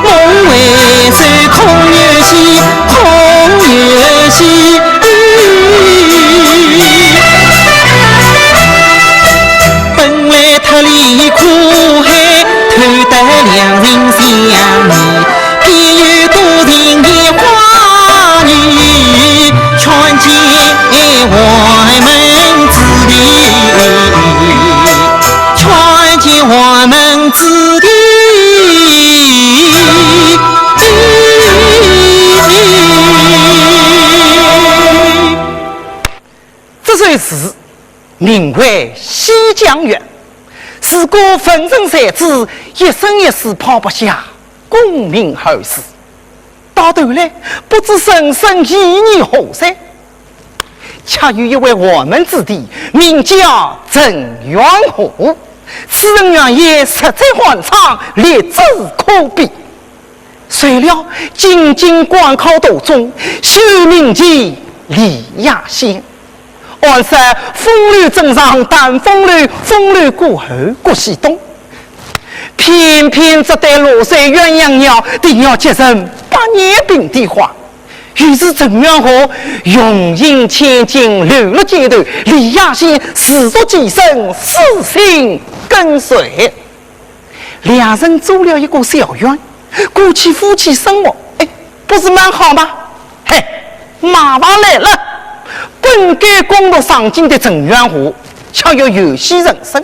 梦为首空有戏，空有戏。本来特离苦海，偷得两人相依，偏有多情的花女，劝解外门子弟，劝解外门子弟。这首诗名为《西江月》，是个风尘才子一生一世抛不下，功名后世，到头来不知生生意义何在。恰有一位我门子弟，名叫郑元虎，此人原也实在欢畅，立志可比。谁料进京官考途中，修名记李亚仙。按说风流正上，但风流过后过西东，偏偏只对落水鸳鸯鸟，定要接受8年兵的话。于是郑元和用银千金流落街头，李亚仙死作寄生，死心跟随。两人租了一个小院，过起夫妻生活，不是蛮好吗？嘿，麻烦来了。本该公读上进的郑元和，却要游戏人生；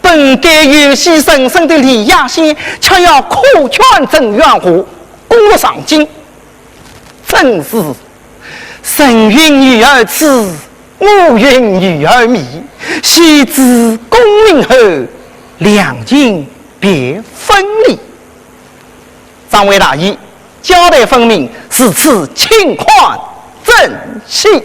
本该游戏人生的李亚仙，却要苦劝郑元和公读上进。真是神云女儿痴，我云女儿迷。须知功名后，两情别分离。张伟大义交代分明，是此情况正戏。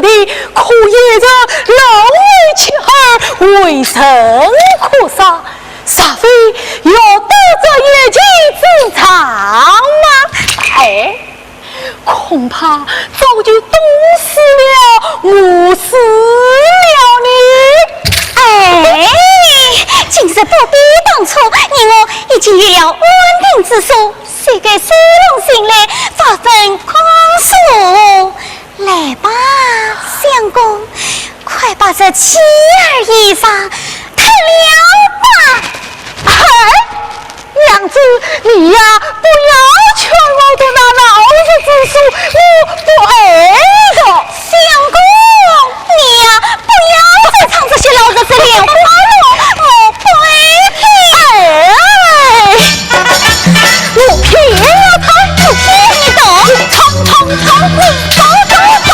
的可也着老为妻儿，为神可杀，煞非要得着业绩之长吗？哎，恐怕早就冻死了，饿死了你。哎，今日不比当初，你我已经有了安定之所，谁给收拢心来，发奋宽恕。来吧，相公，快把这妻儿衣裳脱了吧。娘子，你呀，不要劝我的那老子之书，我不爱的。相公，你呀，不要再唱这些老子之莲花落，我不爱听。我骗他，我骗你懂，冲冲冲，你懂。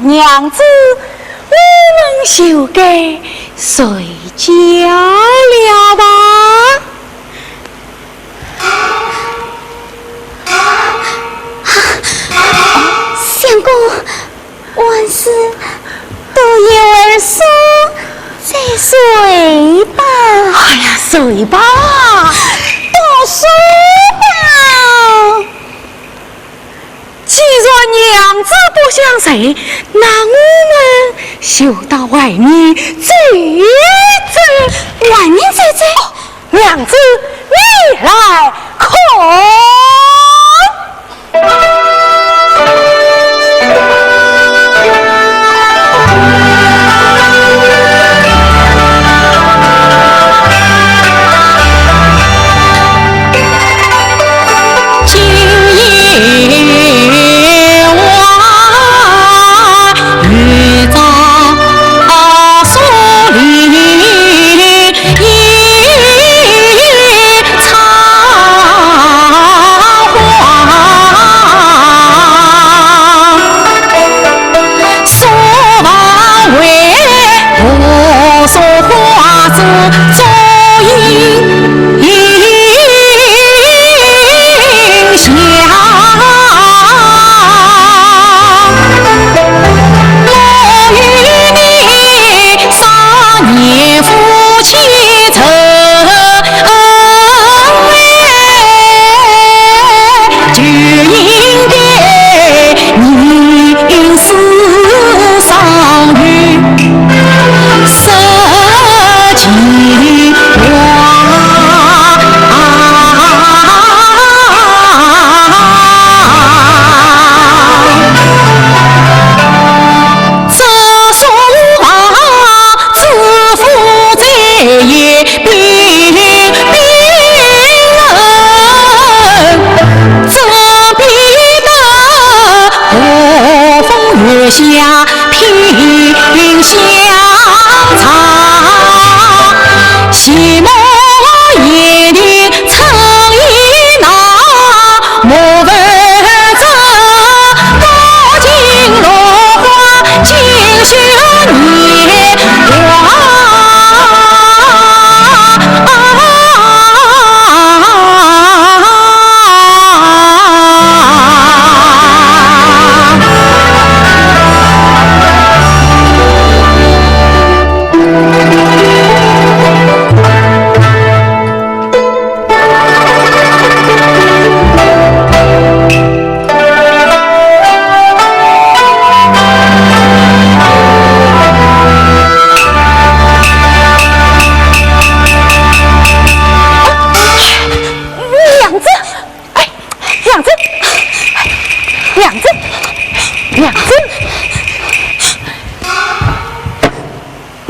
娘子，我们就该睡觉了吧？相公，万事都有儿说，再睡吧。哎呀，睡吧，多睡吧。既然娘子不想睡，那我们先就到外面走走。外面走走。娘子，你来看。下萍香长，西莫野里曾一闹，莫问这高金落花锦绣年华。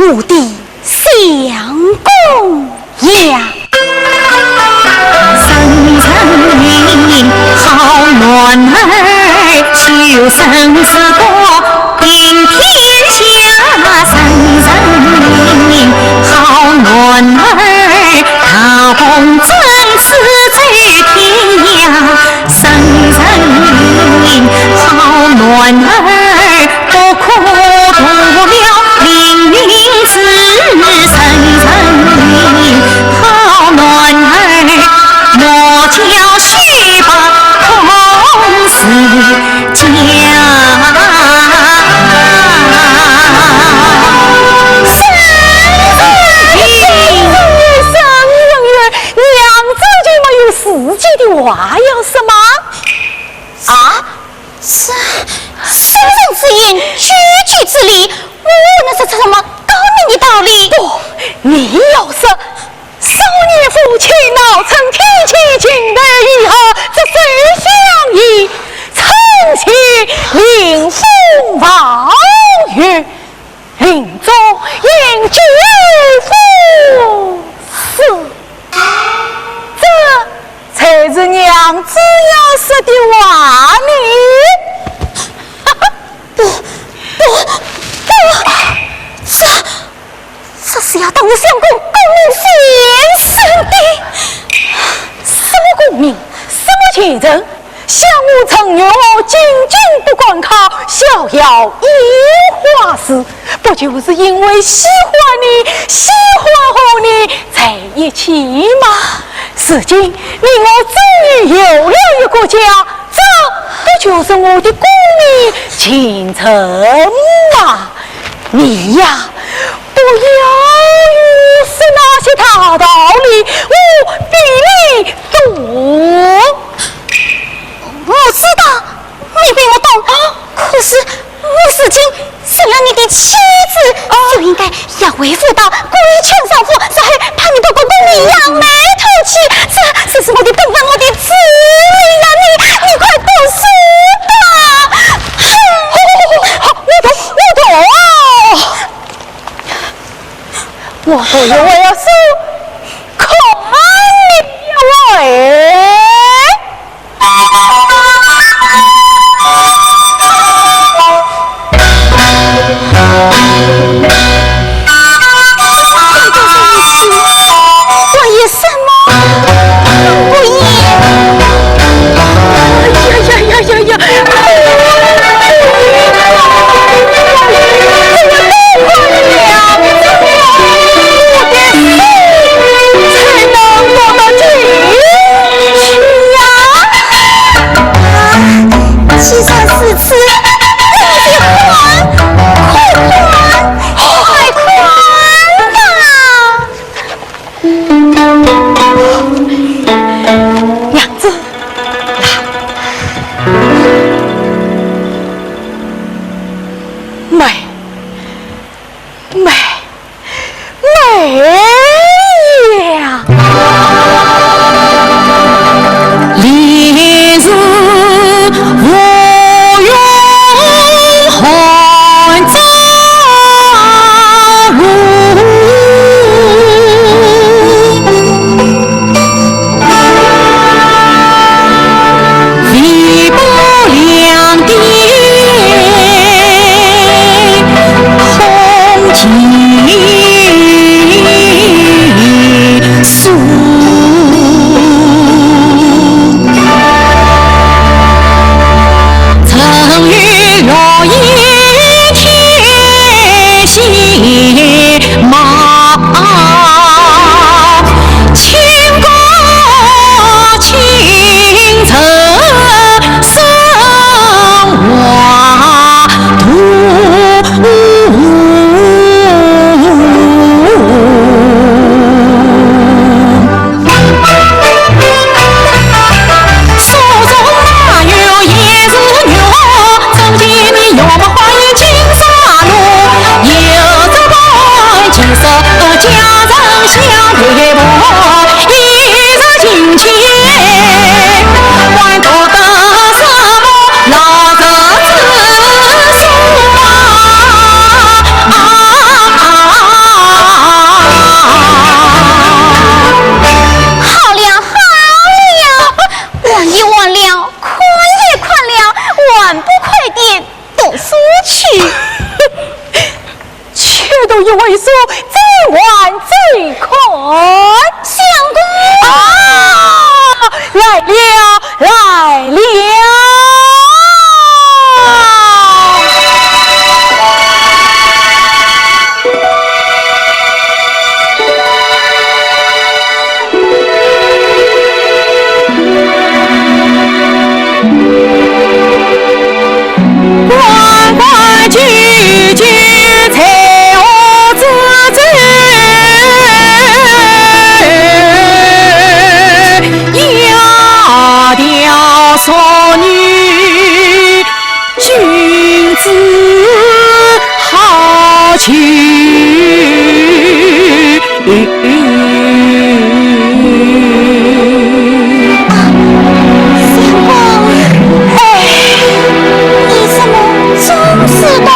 我的相公呀，生辰命好暖儿，求生之国平天下。生辰命好暖儿，大红尊师在天涯。生辰命好暖儿，不苦读了凌云之生辰命好暖儿，莫叫虚把空思家。自己的娃要什么？啊，生人之言，句句之理，我那是什么高明的道理？不，你要是少年夫妻闹成天齐情的以后，这谁相依？承袭令父王曰：临终应救父死。这才是娘子要说的话呢。不，这是要当我相公功名先生的。什么功名，什么前程？想我曾愿我仅仅不管靠，逍遥烟花时，不就是因为喜欢你，喜欢和你在一起吗？如今你我终于有了一个家，这不就是我的功名前程吗？你呀，不要是那些大道理，我比你懂。我知道你比我懂，可是我如今成了你的妻子我不以为要输，恐你为。以为说最晚最快，相公啊，来了来了。关关雎鸠，采花自珍，窈窕淑女，君子好逑。相公，哎，你怎么总是的？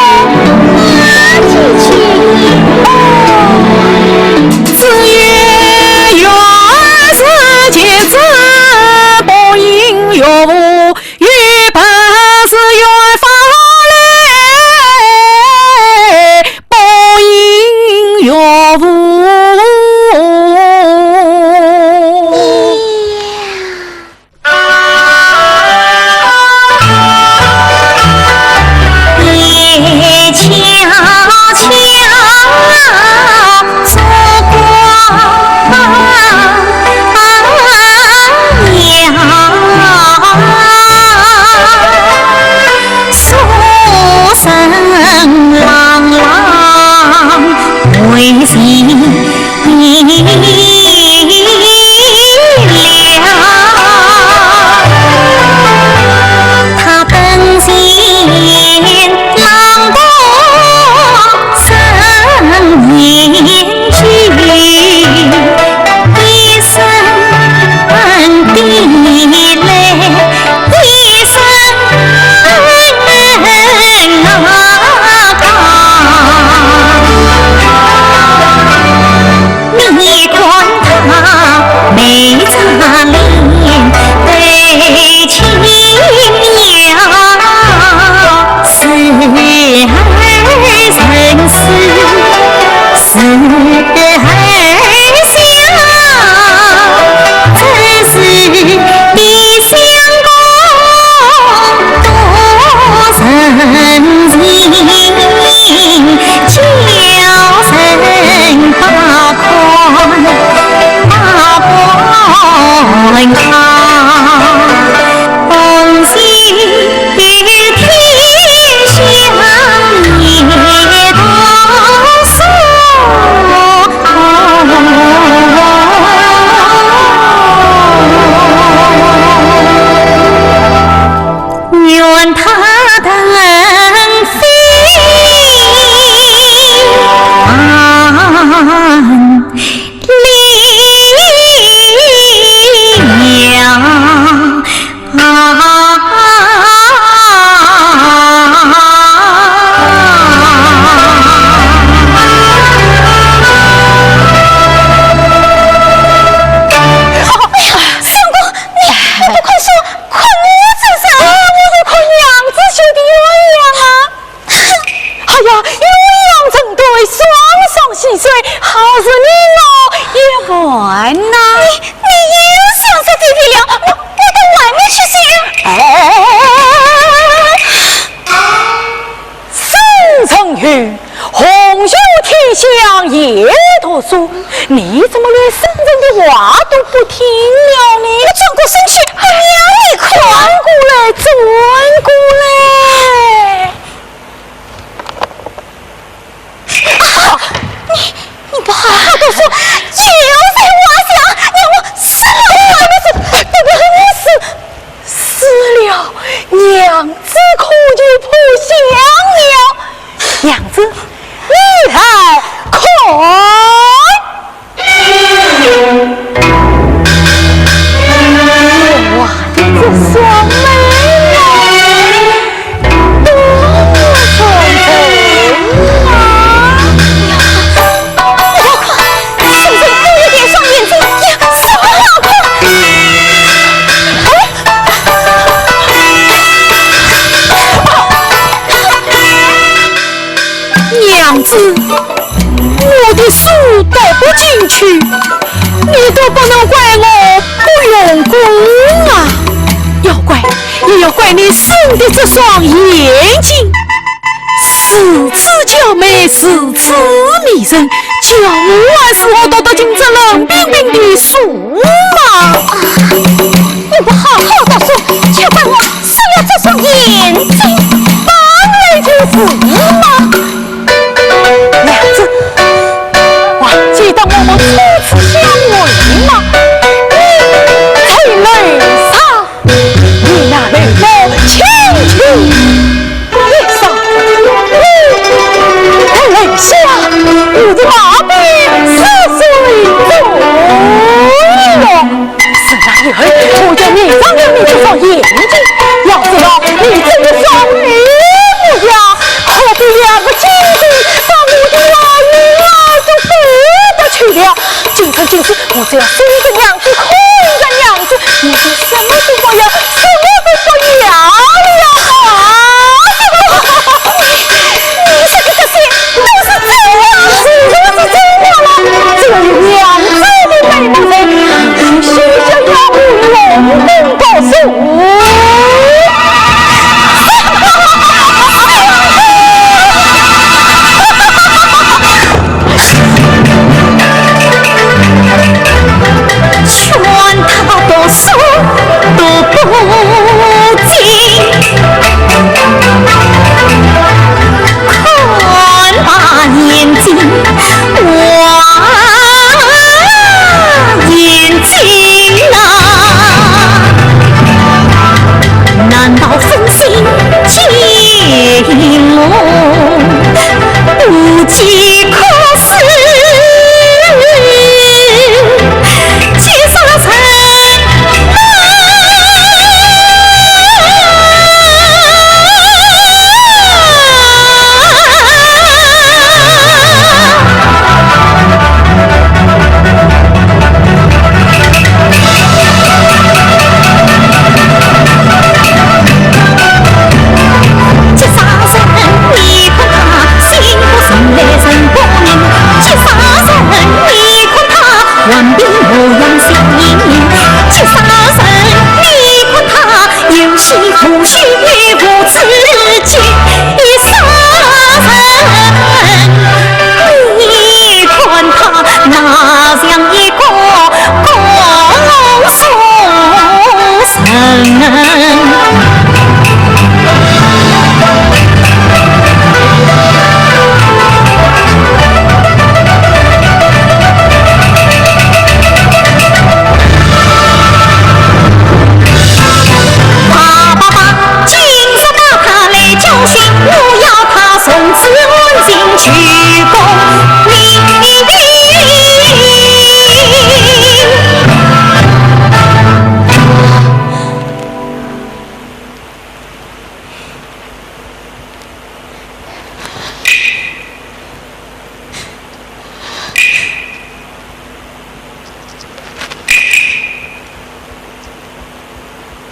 你怎么连婶婶的话都不听了呢？我转过身去，和娘一块转过来。啊！你不好好读书，就在瓦下，让我死了！死了，娘子可就不想了。娘子，你还看。哇，你这双眉啊，多么纯真啊！我看婶婶不一点双眼睛也什么好看？娘子，我的书带不进去，你都不能怪我不用功啊！要怪也要怪你生的这双眼睛，是此娇美，是此迷人，叫我还是我读得进这冷冰冰的书吗？你不好好读书，却怪我失了这双眼睛，当然就是吗？娘子，还记得我们初次相会吗？你在泪洒，你那泪波轻轻一洒，你在泪下，你的马背似水中落。是那一回，我要你张了你这双眼睛，要知道你这个双眉目呀，可比两个金币把我的老女儿都得得去了。今次，我只要生着娘子，困着娘子，你就什么都不要，什么都不要了。你说的这些都是真的，是真的了。这里娘子的美梦人，你须想要我隆重告诉我。劝他读书读不进，看把眼睛挖眼睛啊！难道分心进梦，不计可施？顽皮模样心盈盈，这杀人你看他有心无虚无自己，杀人你看他那像一个公书生。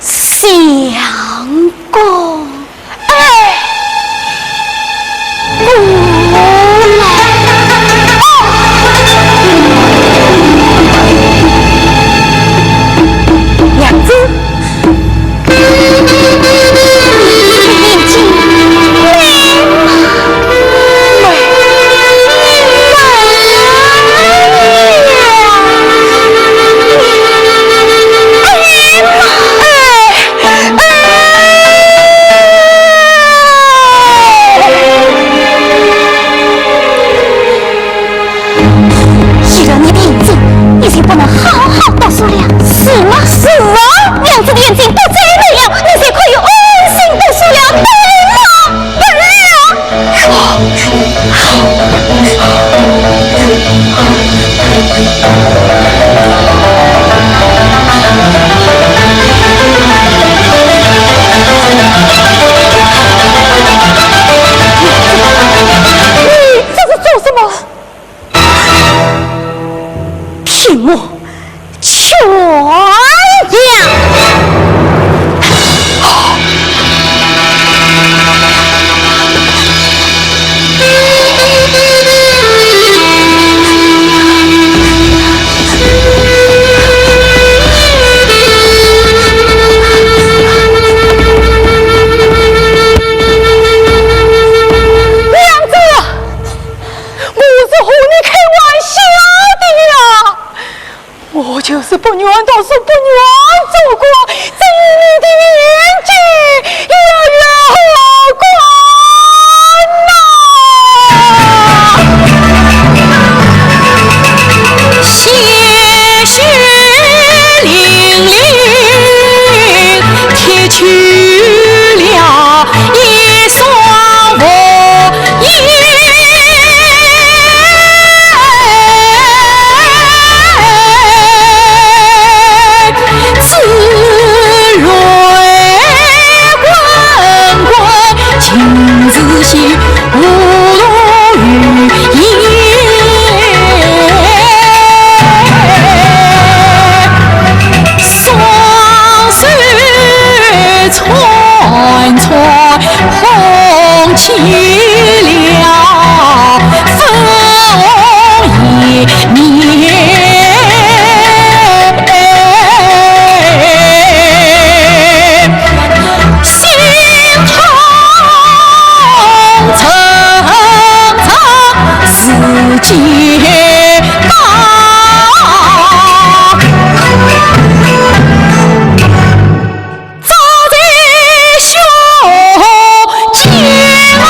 相公，娘子，已经娘子的眼睛都摘没了，你才可以安心读书了，对吗？对你这是做什么？屏幕全亮。我就是不愿倒是不愿走过，在你的眼睛也要何关呐？鲜血淋淋，贴去了一双我眼。情字心，无路语言，双手串串捧起了枫叶面。结党，早在胸间啊。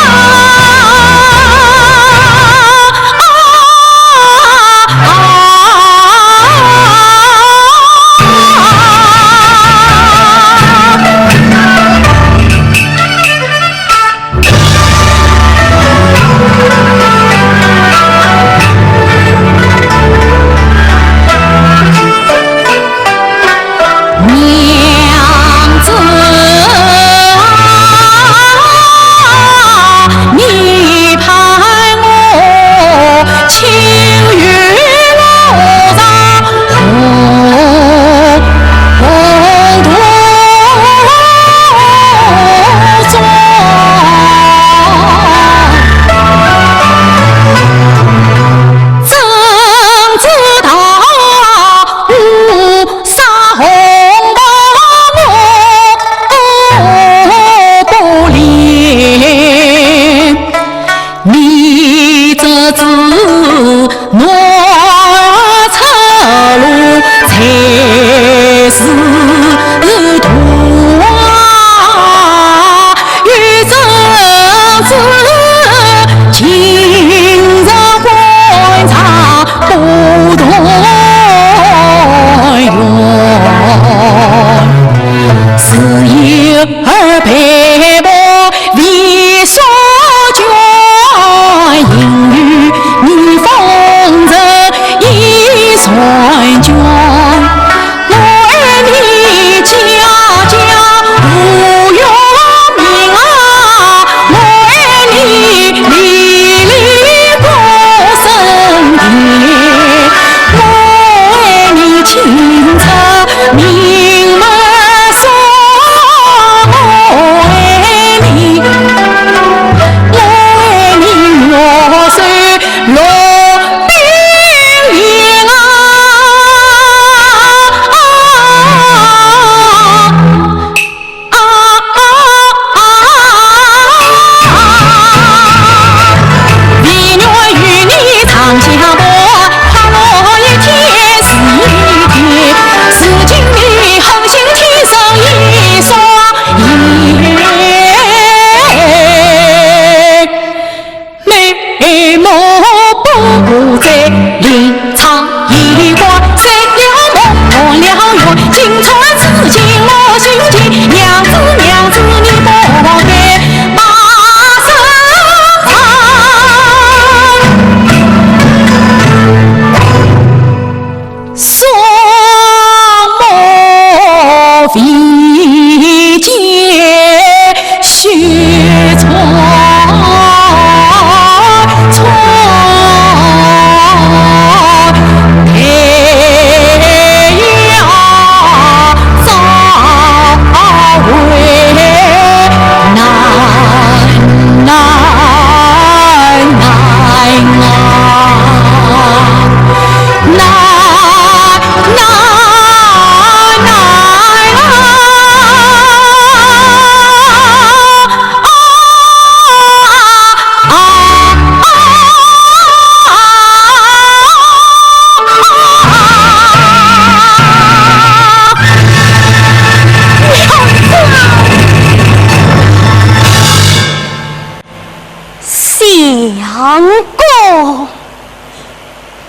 王公，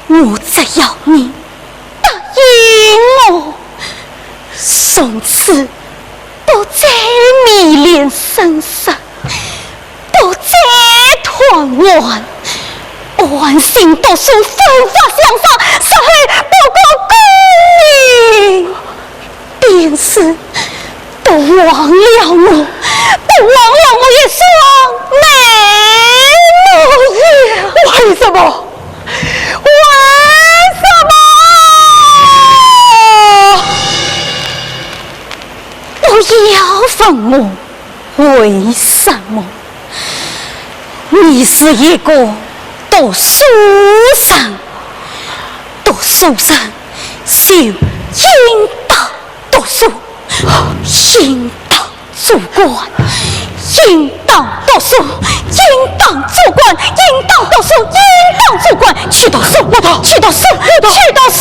我只要你答应我，从此不再迷恋生死，不再团圆，安心读书，奋发向上，实现报国公民。便是不忘了我，不忘了我一双美目。为什么？我要问我，为什么？你是一个读书人，读书人就应当读书，应当做官，应当读书，应当做官，应当读书，应当做官，去读书，去读书，去读书。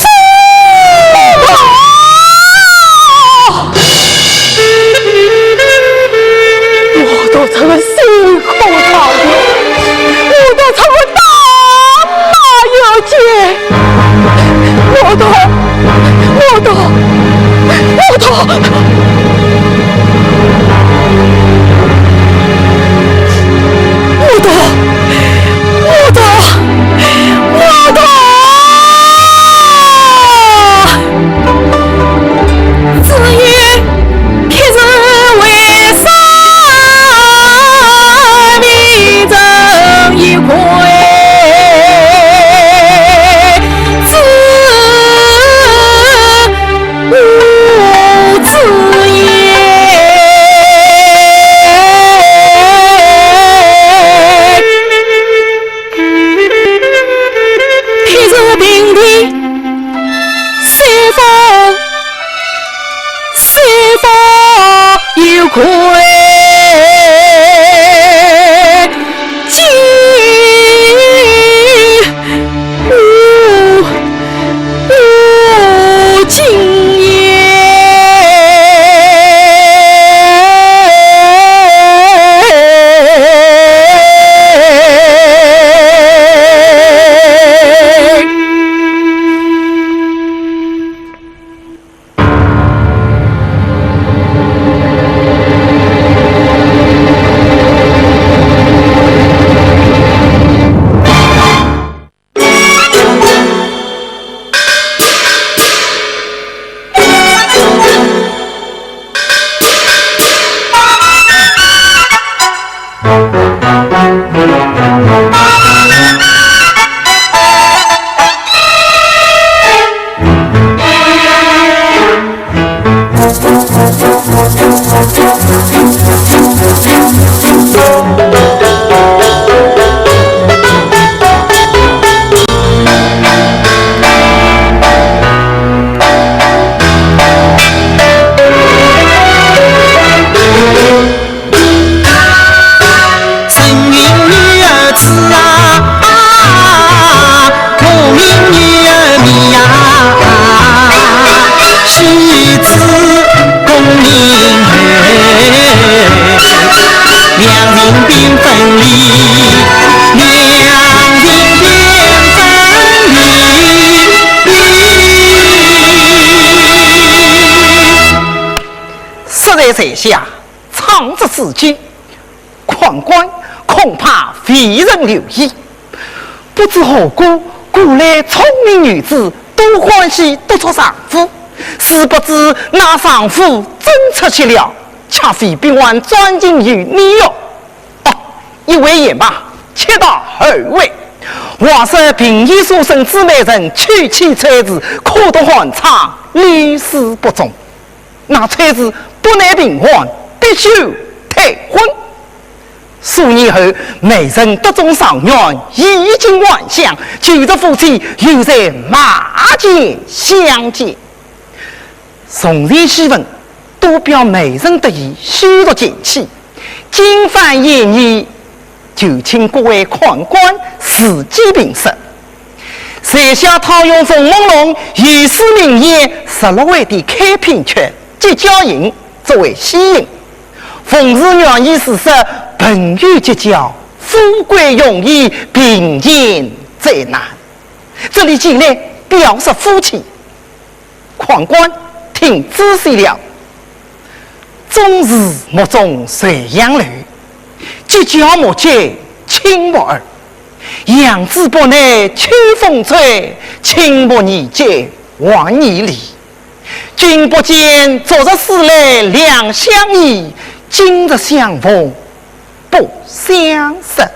我都成了辛苦草原，我都成了大马有节，我都，至于平日为啥你争一回，自无自言。平日平地是否有愧？今无今也。在下唱着自己，宦官恐怕非人留意，不知何故古来聪明女子都欢喜得出丈夫，殊不知那丈夫真出去了，恰非并还专情于你哟。哦，一位也罢，且到后位。话说平易书生之美人娶妻才子，可得寒窗屡试不中，那才子不耐平缓，必须退婚。数年后，美人得中上元，衣锦还乡，举着夫妻又在马前相见。从前细闻，多表美人得意，虚度锦气。今番言语，就请各位宦官自己评说。在下讨用冯梦龙以诗名言16位的开篇曲即交引作为吸引，冯氏愿意事实本欲结交富贵容易，贫贱则难。这里进来表示夫妻，况官听仔细了。终日目中垂杨柳，结交莫见青木耳。杨枝不内秋风吹，青木年节往年里。君不见昨日思来两相宜，今日相逢不相识。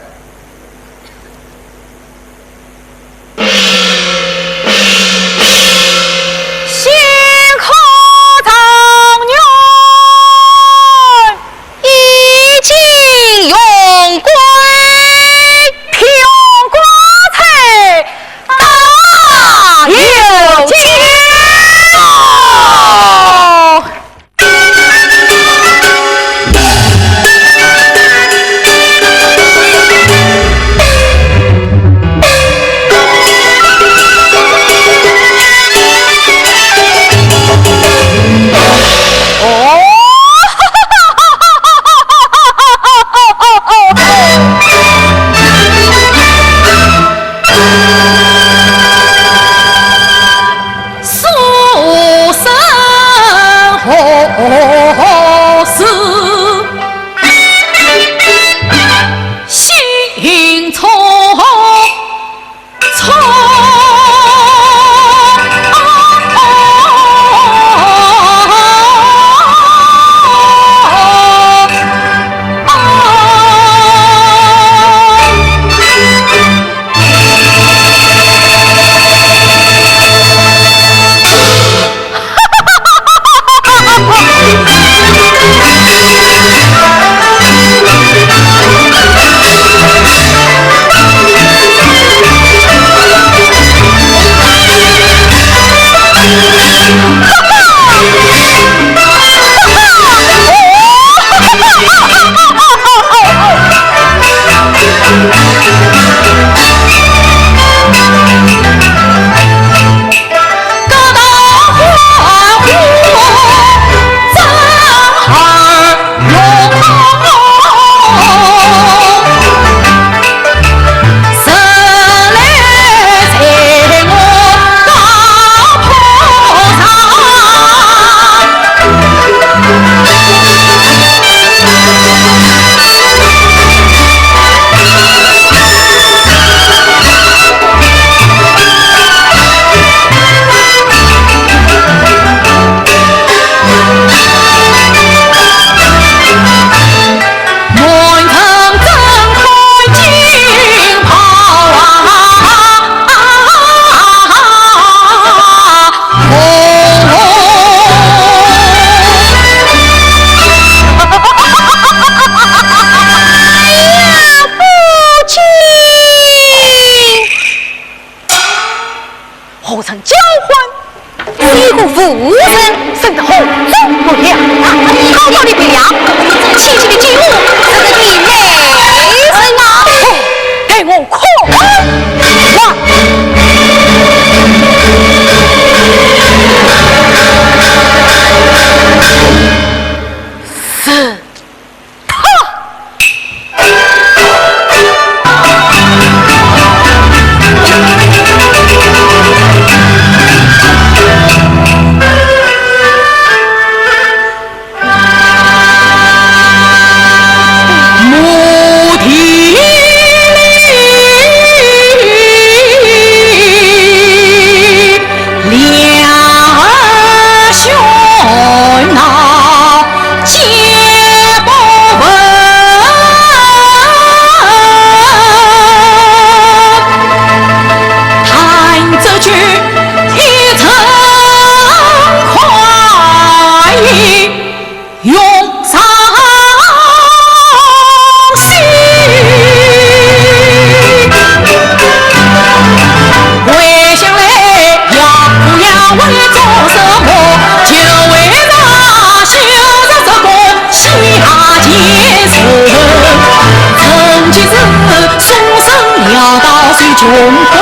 穷困，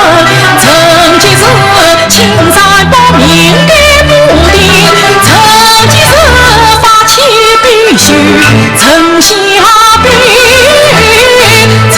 曾经是青山不明的目的，曾经是发起必须城下兵，曾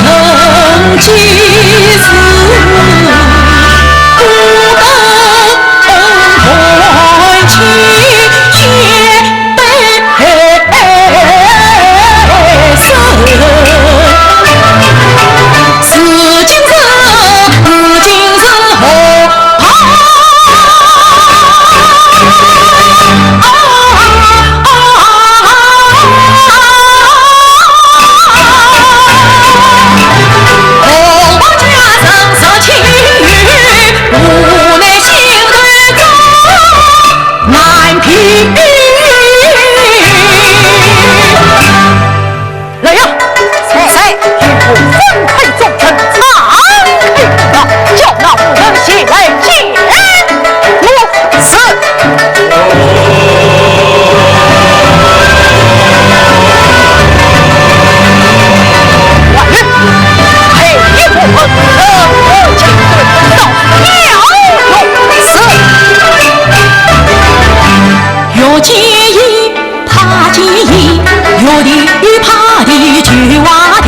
的与怕的去挖的，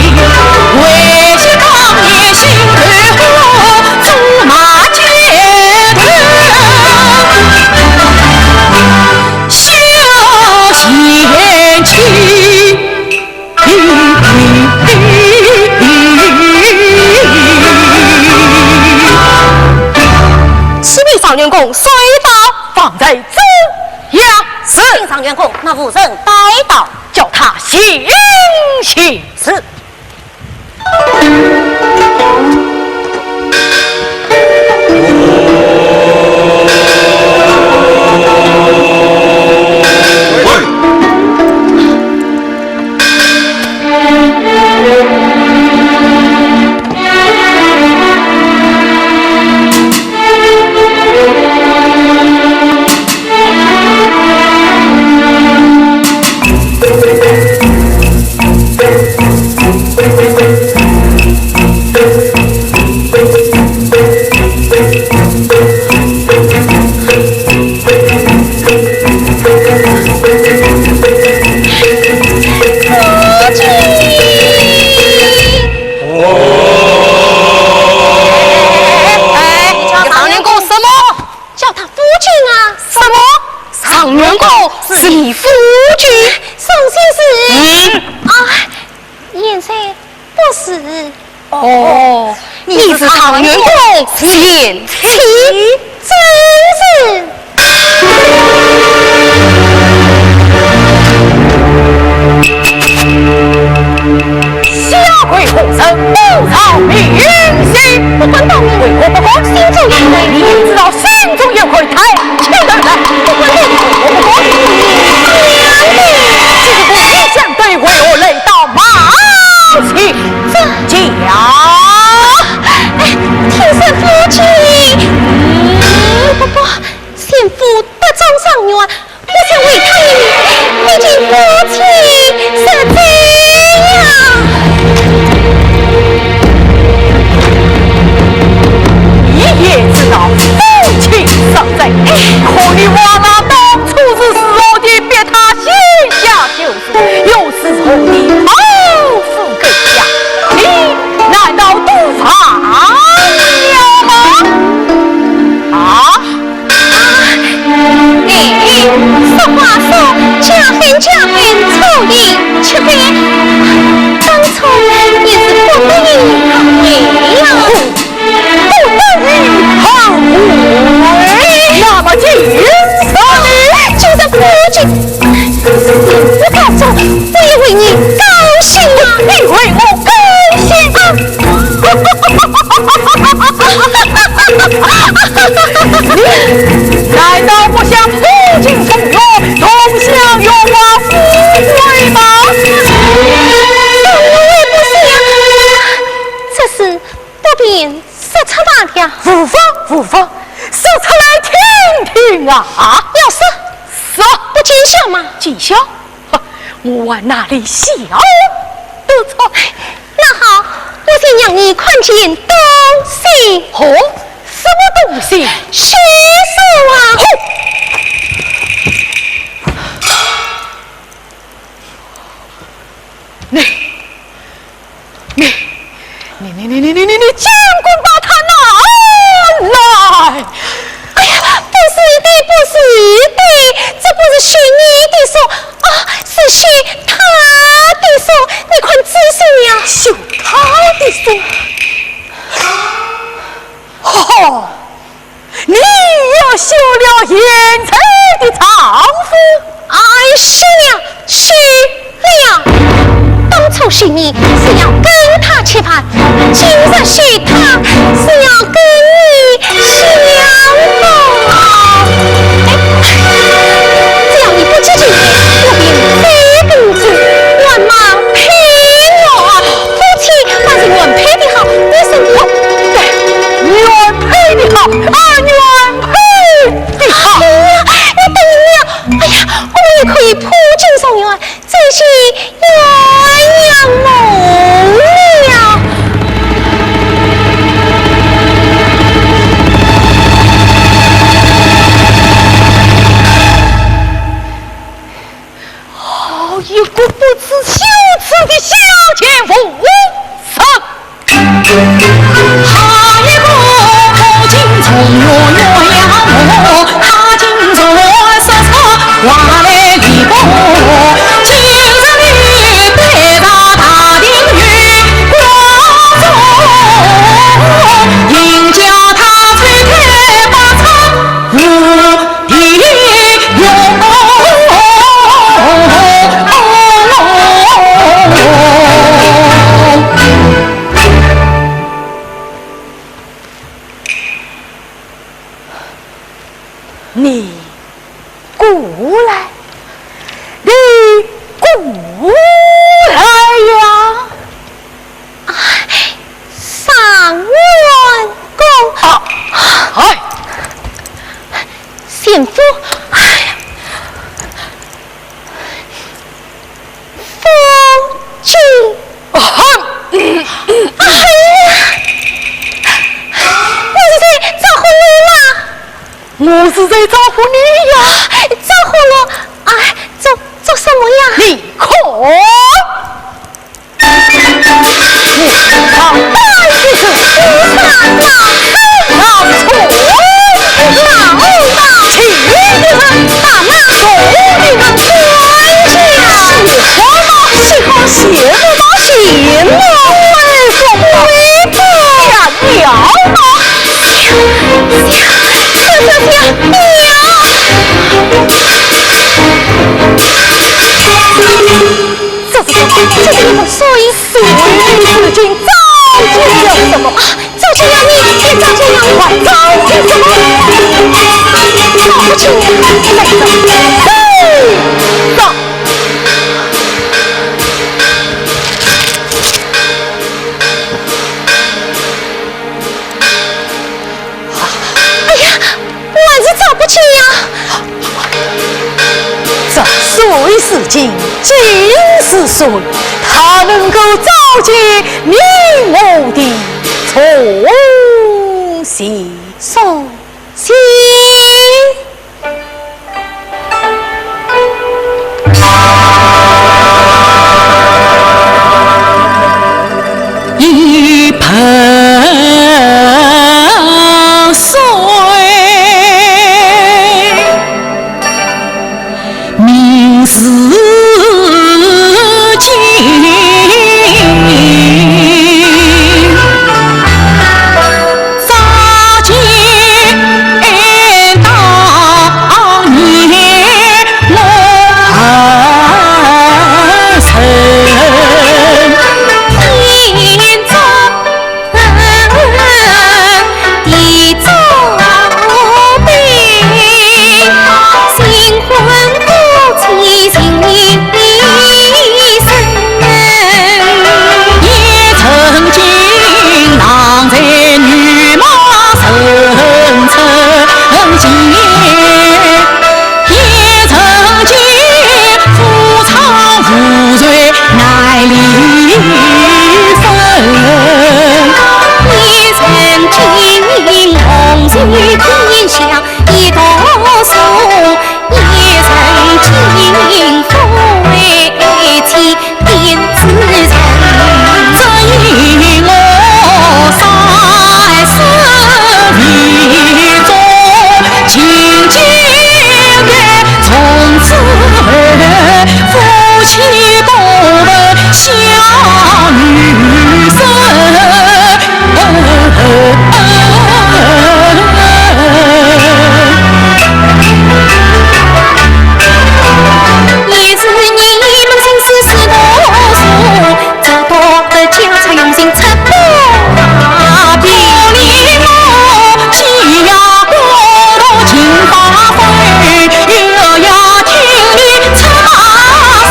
为些抗议心对火，驸马阶段修贤妻。启禀上元公，水刀放在中央。是。上元公，那夫人带到，叫他行刑。是。哦，你是常元公贤妻，真是。下跪护生，不操明心，不管道明为何不过，心中有愧。你也知道心中有愧，太轻人了。不管为何不过，娘的，这个不相对为我累到马起这家。天生夫妻，不过先夫得中上元，我想为他一命，毕竟夫妻是这样。你也知道夫妻尚在，可你我那当初是时候的，别他心下就是，又是后的好富更家，你难道不怕了吗？啊！俗话说，家恨家恨，仇怨仇怨，当初也是不得已后悔呀，不得已后悔。那么今日就算夫君，我告诉我也为你高兴啊，你为我高兴啊！你难道不想夫君同乐，同享荣华富贵吗？我也不想，这事不便说出来了。父法，说出来听听啊！要说不见笑吗？见笑？我往哪里笑得出？那好，我先让你看见东西。哦，什么东西？血书啊！你，尽管把它拿来！哎呀，不是的，这不是血你的手啊，是血他的手，你快仔细呀！修他的手。哦，你又休了贤妻的丈夫？哎，休了！当初许你是要跟他结伴，今日许他是要跟你相逢。只要你不知情，我便非公主，万马陪我。夫妻反正原配的好，你身后原配的好，原配的好。我等了，哎呀，我也可以铺进上元，这是鸳鸯梦了。个不知羞耻的小贱妇！好一个不敬从月月呀我，他今昨说说话来一波，今日里对到大庭院光中，应叫他吹开把窗无地用。你过来，你过来呀！上文公，哎，贤夫，哎呀，夫君，哎呀，你是在招呼我吗？我是在招呼你呀，招呼我，哎，做什么呀？你看，我他拜的是菩萨大恩老错，老大请你们大妈送你们官家，喜欢羡慕吗？羡慕为什么为不呀？这你们说一说，事情着急要什么？着急要你着急要我，着急什么？搞不清，再走。哎呀，我是找不清呀。这谁是金？金是谁？他能够召集你我的从心送信。一盆水，名是早见当年我儿生。天中地中兵，新婚夫妻情深。也曾经郎才女貌深沉见，也曾经夫唱妇随乃离分，也曾经龙水天下一道送，也曾经夫为妻便自成。这一我三十里中，情结缘，从此夫妻不问小女生。也是你们心思是多数，找到的家财用心出大笔。你我喜呀过度情发挥，又要听你插水。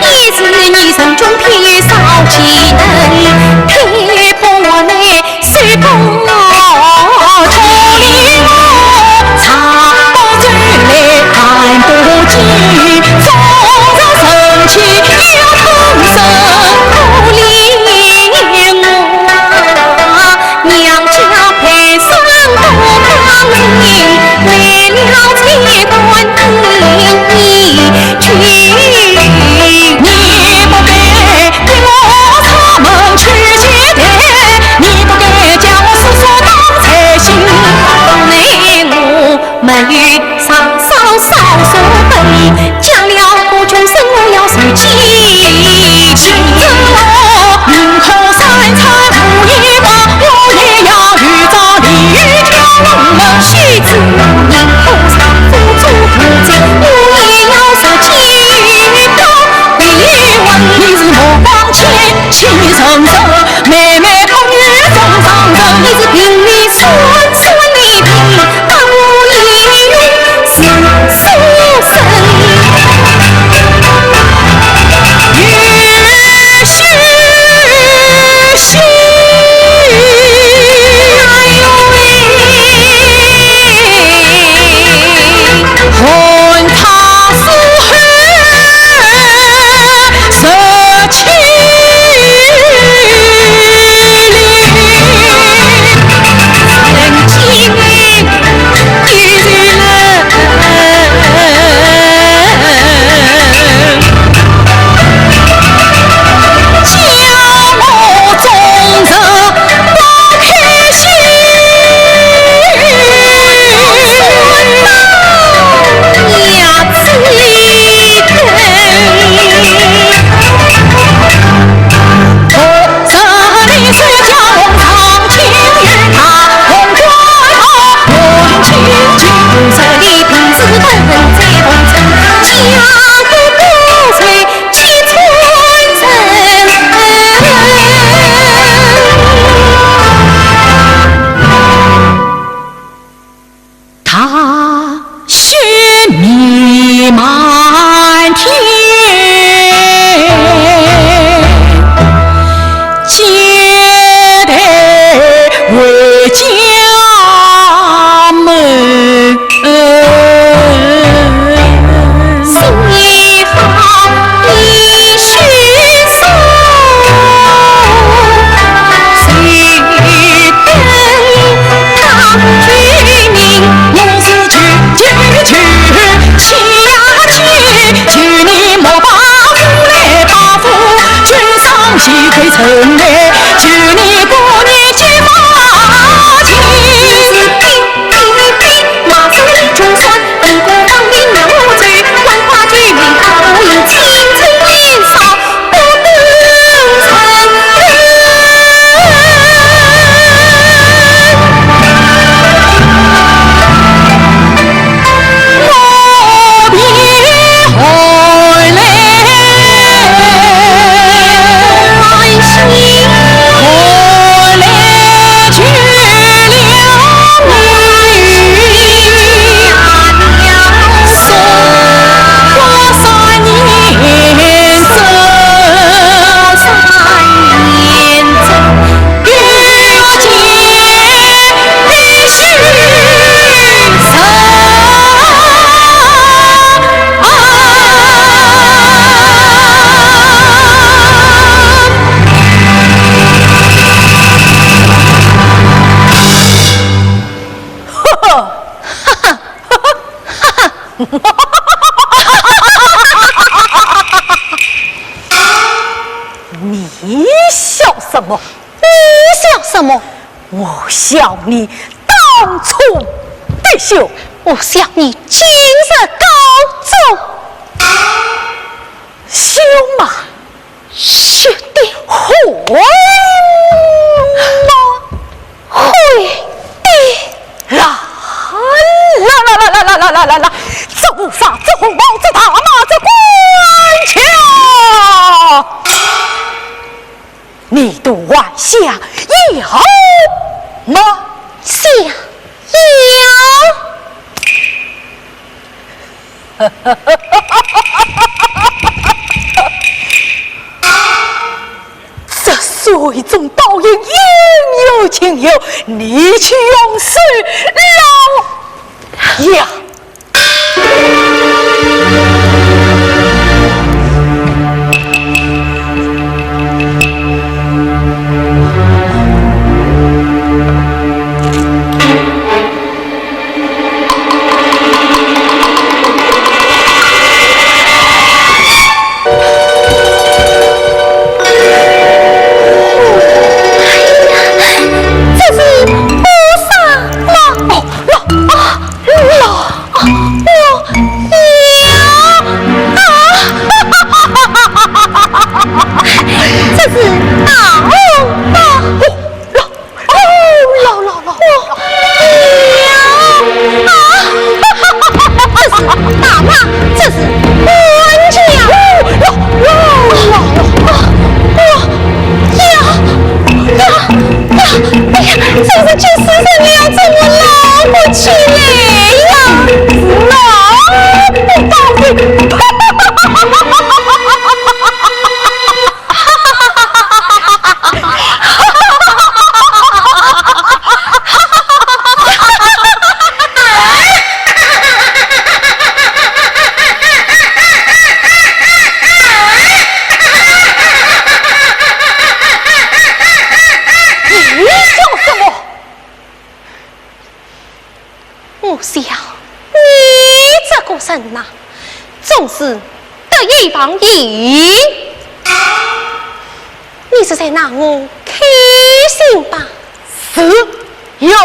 也是你手中偏少气能。气生生，妹妹母女终长寿。你是平民酸酸的平，把我一用是书生。越是心，哎呦喂，恨他是舍弃你笑什么？你笑什么？我笑你当初得秀，我笑你今日高中，羞吗？是的，会吗？会的。啦！走杀这红帽子打马这官桥，你读晚下有吗？下有。这水中倒影应有情有，你去用水捞呀！这是菩萨吗？哦，老臣呐，总是得一方一。你是在拿我开心吧？是，有正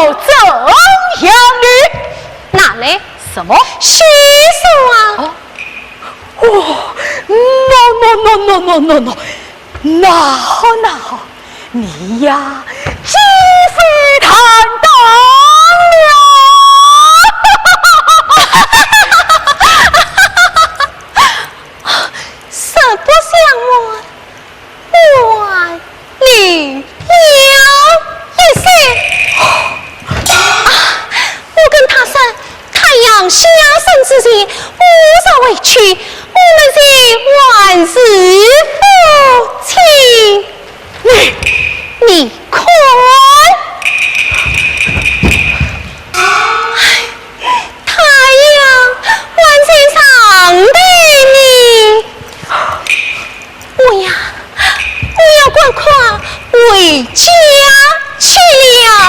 相女。哪来？什么？血手啊！哦 ，no，那好，你呀，鸡飞坦荡了。实不相瞒，我离了一些。我跟他说，太阳下山之前，无所委屈，我们是万世夫妻。你看，太阳万岁上的你，我要赶快回家去了。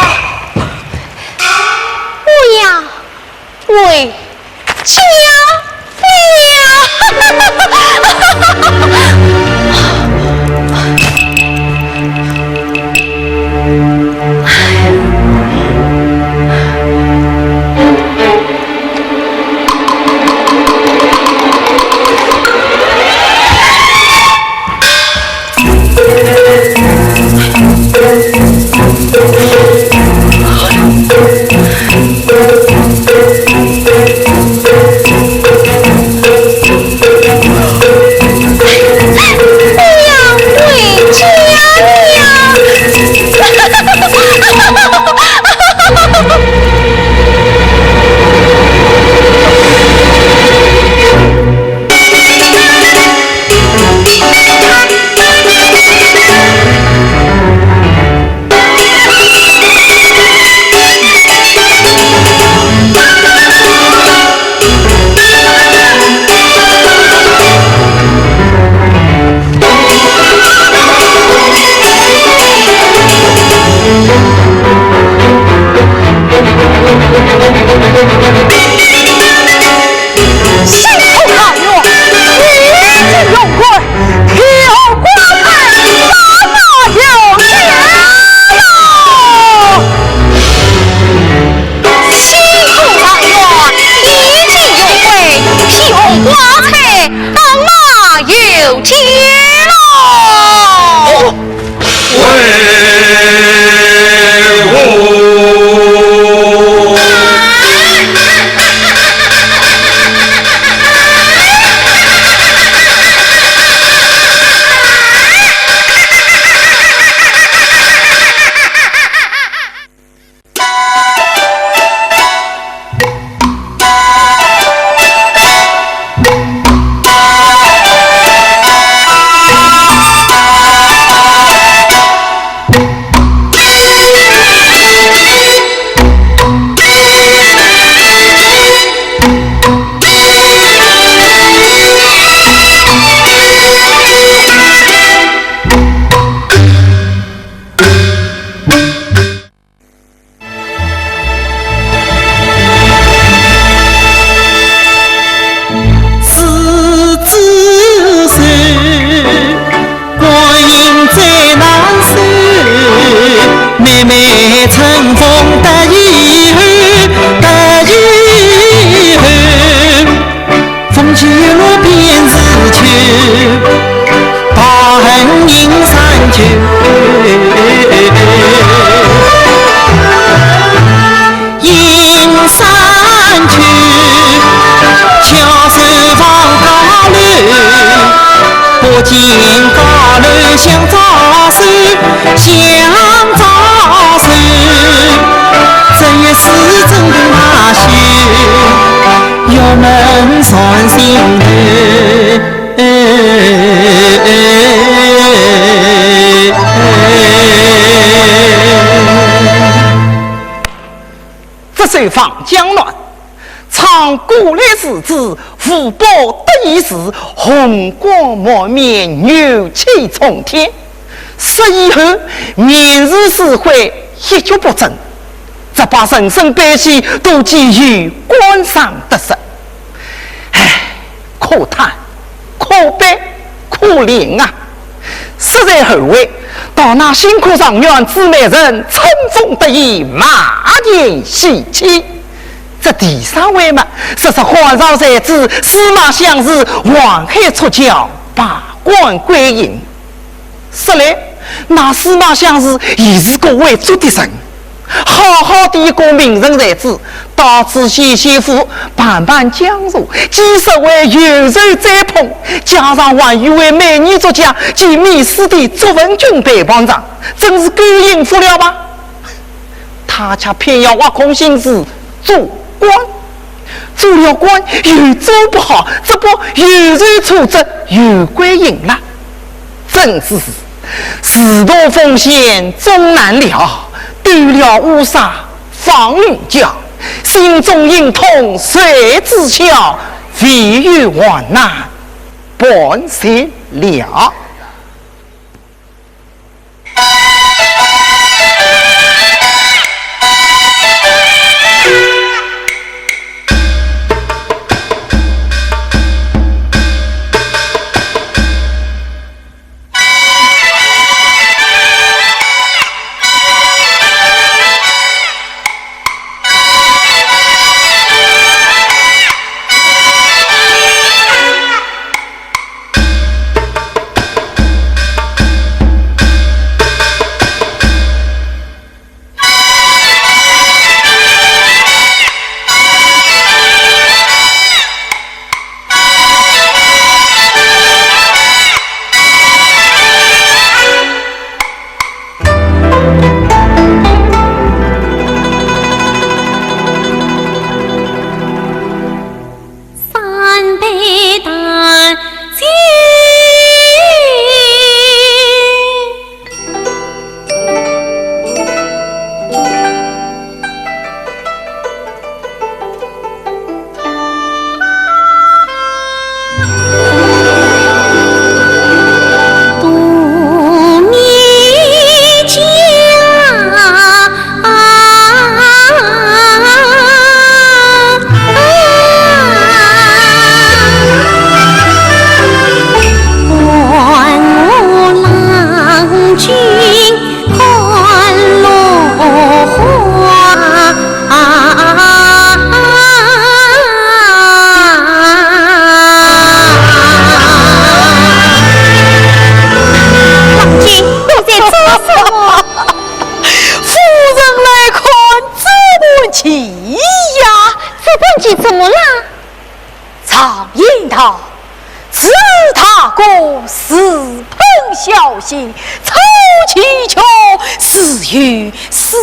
我要回家这方江乱，唱古来诗词，福报得意时，红光满面，牛气冲天。10以后，面日社会一蹶不振，这把人生百姓都基于官商得失。可叹、可悲、可怜啊！实在后悔，到那辛苦上院姊妹人乘风得意，马年喜气。这第三位嘛，说是皇上才知司马相是黄海出教，罢官归隐。实来，那司马相是也是个为主的人，好好的一个名人才子，导致先夫万般讲述，几十位优秀栽捧，加上还有位美女作家及密室的作文军陪帮长，真是够应付了吧？他却偏要挖空心思做官，做了官又做不好，这不又受挫折又归隐了，真是事多风险终难料，丢了乌纱放云脚，心中隐痛谁知晓，非遇患难半谁了。抽气球死于世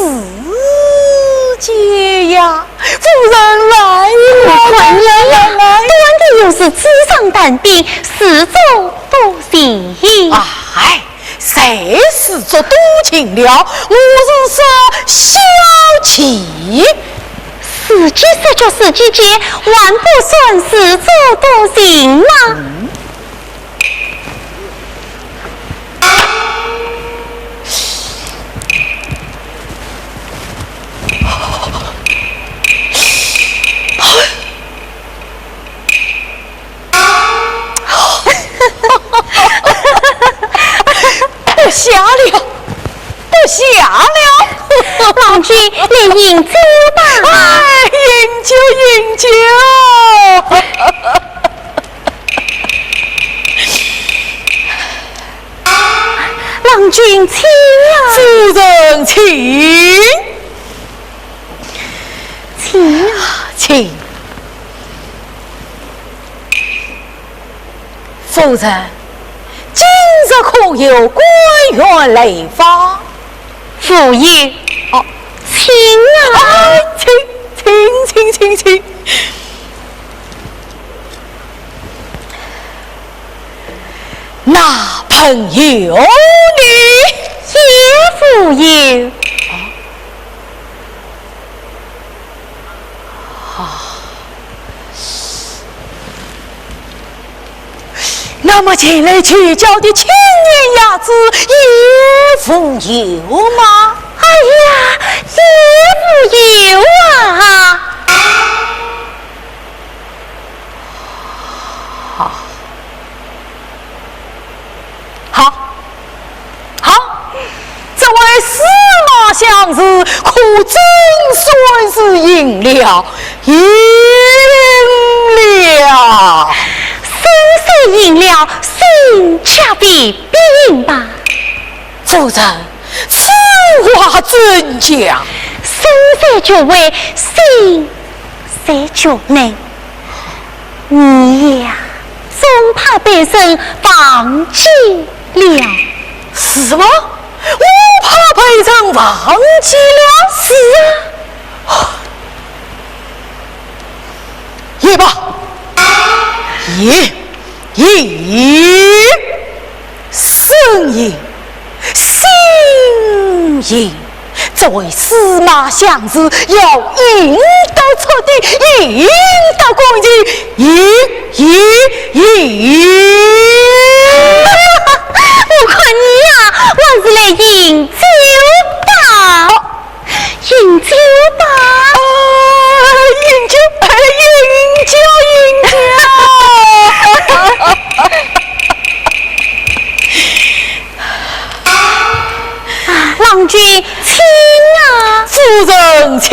界呀！夫人来了，端的又是纸上谈兵，四周多情。哎，谁是这多情了？我是说小气。四句说就四句节，还不算是这多情吗？不下了，不下了！郎君，你饮酒吧。哎，饮酒。郎君请啊！夫人请，请。夫人，今日可有官员来访？父爷，哦，请啊！请。那朋友你也父爷。那么前来取教的青年伢子也富有吗？哎呀，也富有啊！相思，可真算是赢了，赢了。虽赢了，心恰必必赢吧。夫人，此话怎讲？生在就位，心在就内。你呀，总怕被人忘记了。什么？我怕被人忘记了？是啊。也罢，胜赢，心赢。作为司马相子，要赢得彻底，赢得公义，我看你呀，还是来饮酒吧，饮酒吧。饮酒。郎君，请啊！夫人，请。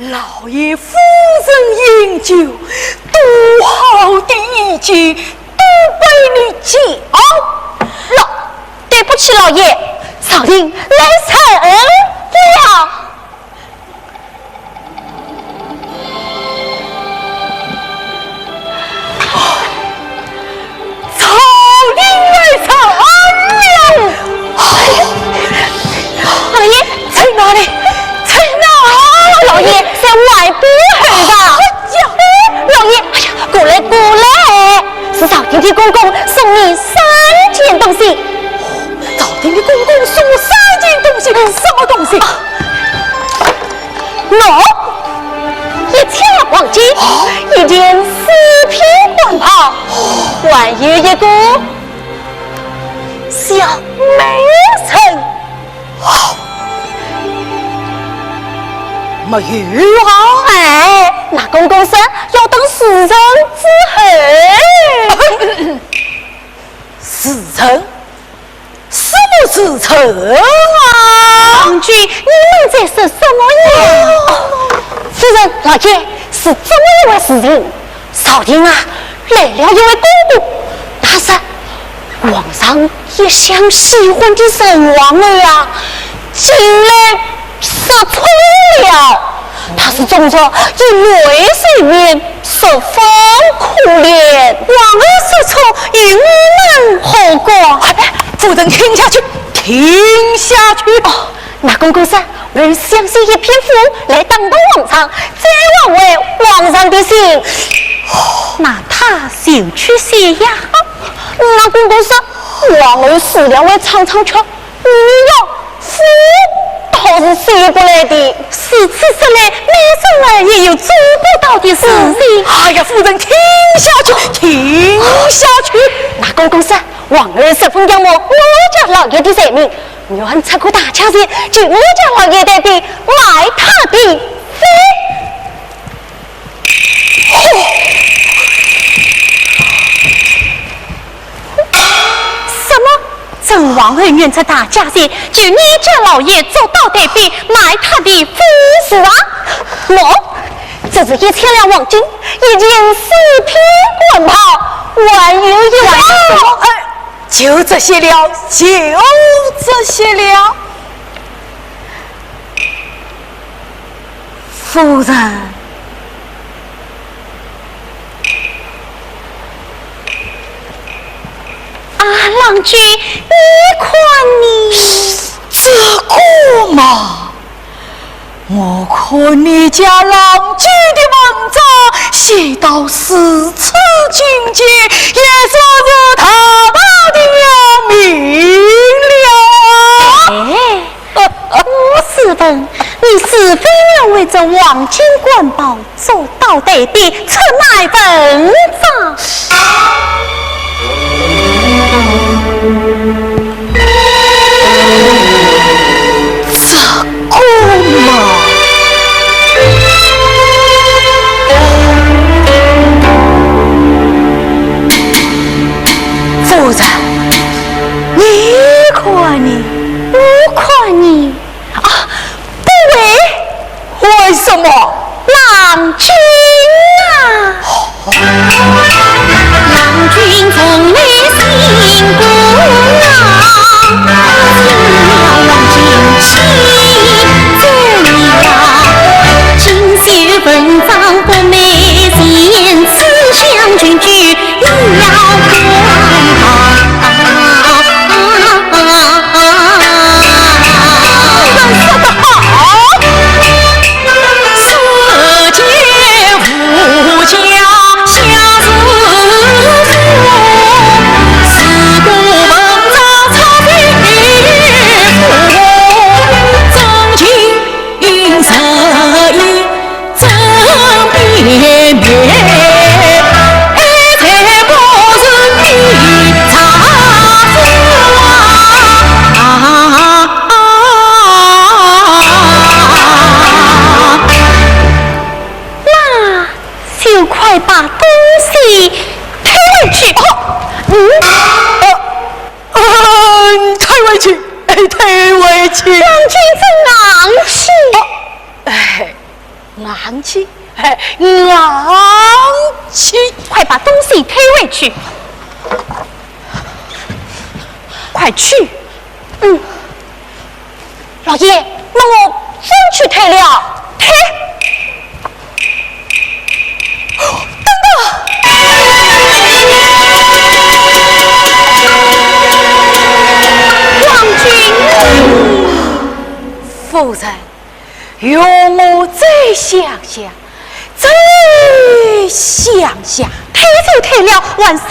老爷夫人饮酒，多好的一计，都被你搅了。对不起，老爷，少林来成了。少林来成了。老爷在哪里？在哪？老爷在外边儿吧。老爷，哎呀，过来过来，是少林的公公送你3件东西。少林的公公送我3件东西，什么东西？一条黄金，1件4匹黄袍，还有一个小没有啊？哎，那公公说要等时辰之后。时辰？什么时辰啊？王君，你们在说什么呀？夫人、老爷，是这么一回事情。朝廷啊，来了一位公公，他说皇上一向喜欢的神王儿啊，竟然失宠了。他是中着以泪水面，十分可怜。王儿失宠，与我们何关？夫人，听下去，听下去。哦，那公公说，我想写一篇赋来打动皇上，再挽回皇上的心。那他就去写呀。那公公说，王儿死了会常常缺，你要赋倒是写不来的。是此说来，每种儿也有做不到的事情。哎呀，夫人，听下去，听下去。那公公说，王儿十分仰慕我家老爷的才名，愿出个大价钱，就我家老爷的地买他的妃。什么？朕王儿愿出大价钱，就你家老爷做到代币买他的夫是啊？我这是1000两黄金，一件4匹官袍，还有一万就这些了，就这些了。夫人，郎君，你看你这个嘛，我看你家郎君的文章写到四此境界，也说是他妈的要命了。我是问你是非要为这黄金官宝做到底的出卖文章？这个嘛，夫人，你看你，我看你啊，不为什么？郎君啊，郎君从来心不浪，了王金妻走了，锦绣文章不美贤，此相君居又要把东西推回去。推回去，推回去。将军真昂气，昂气，昂气！快把东西推回去，快去。老爷，那我真去推了。推。夫人，容我再想想，再想想。推就推了，还想什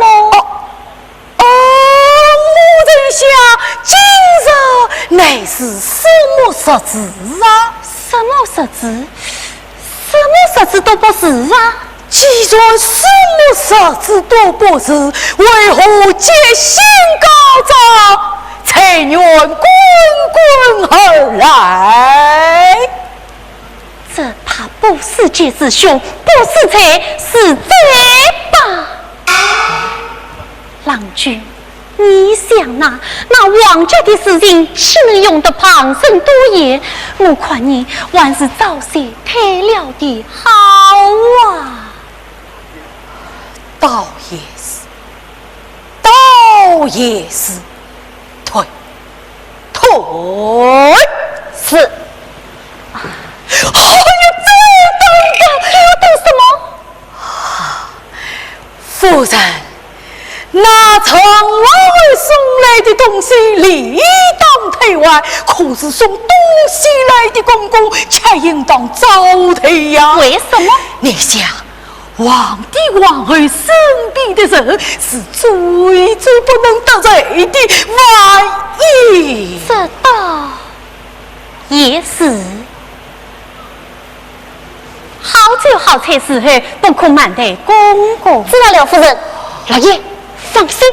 么？我在想，今日乃是什么日子啊？什么日子？什么日子都不是啊！既然什么日子都不是，为何皆心高涨，才愿滚滚而来？这怕不是劫之凶，不是贼是贼吧？郎君，你想那王家的事情，岂能用得旁生多言？我看你还是早些退了的好啊！倒也是，退是。哎呀，这等什么？夫人，那从我送来的东西理当退还，可是送东西来的公公却应当早退呀。为什么？你想，皇帝皇后身边的人是最不能得罪的，万一这倒也是。好酒好菜时候，不可慢待公公。知道了，夫人。老爷，放心。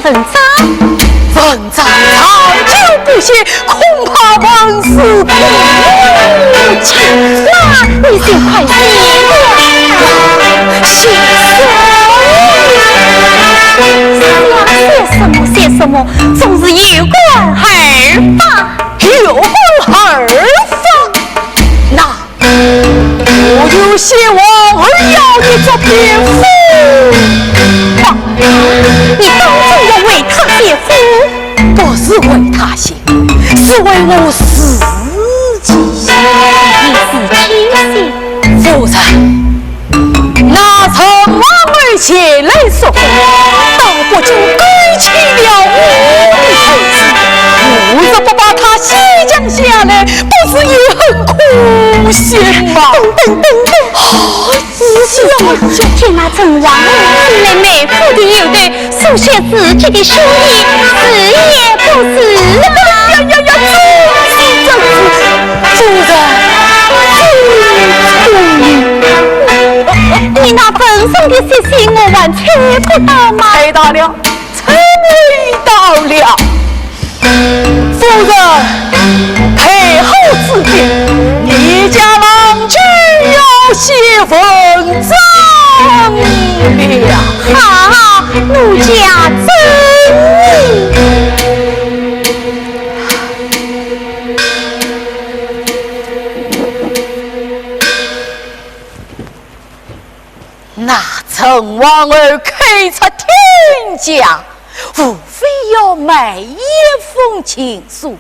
文章长久不写，恐怕文思不清。那你先快写写什么？总是有关儿吧？有关儿吧？那我就希望儿要你做蝙蝠。你当真要为他写夫？不是为他写，是为我自己写。你自己写？夫人，那从我们写来说，倒不就改去了我的头子？我若不把他写降下来，不是也很苦心吗？等，天马正王后来每副的有对，书写自己的书意，是也不是啊！你那本上的信息我还猜不到吗？猜到了，夫人，太后之病，你家郎君要写文章了。好，奴家遵那陈王儿开出天价，无非要买一封情书。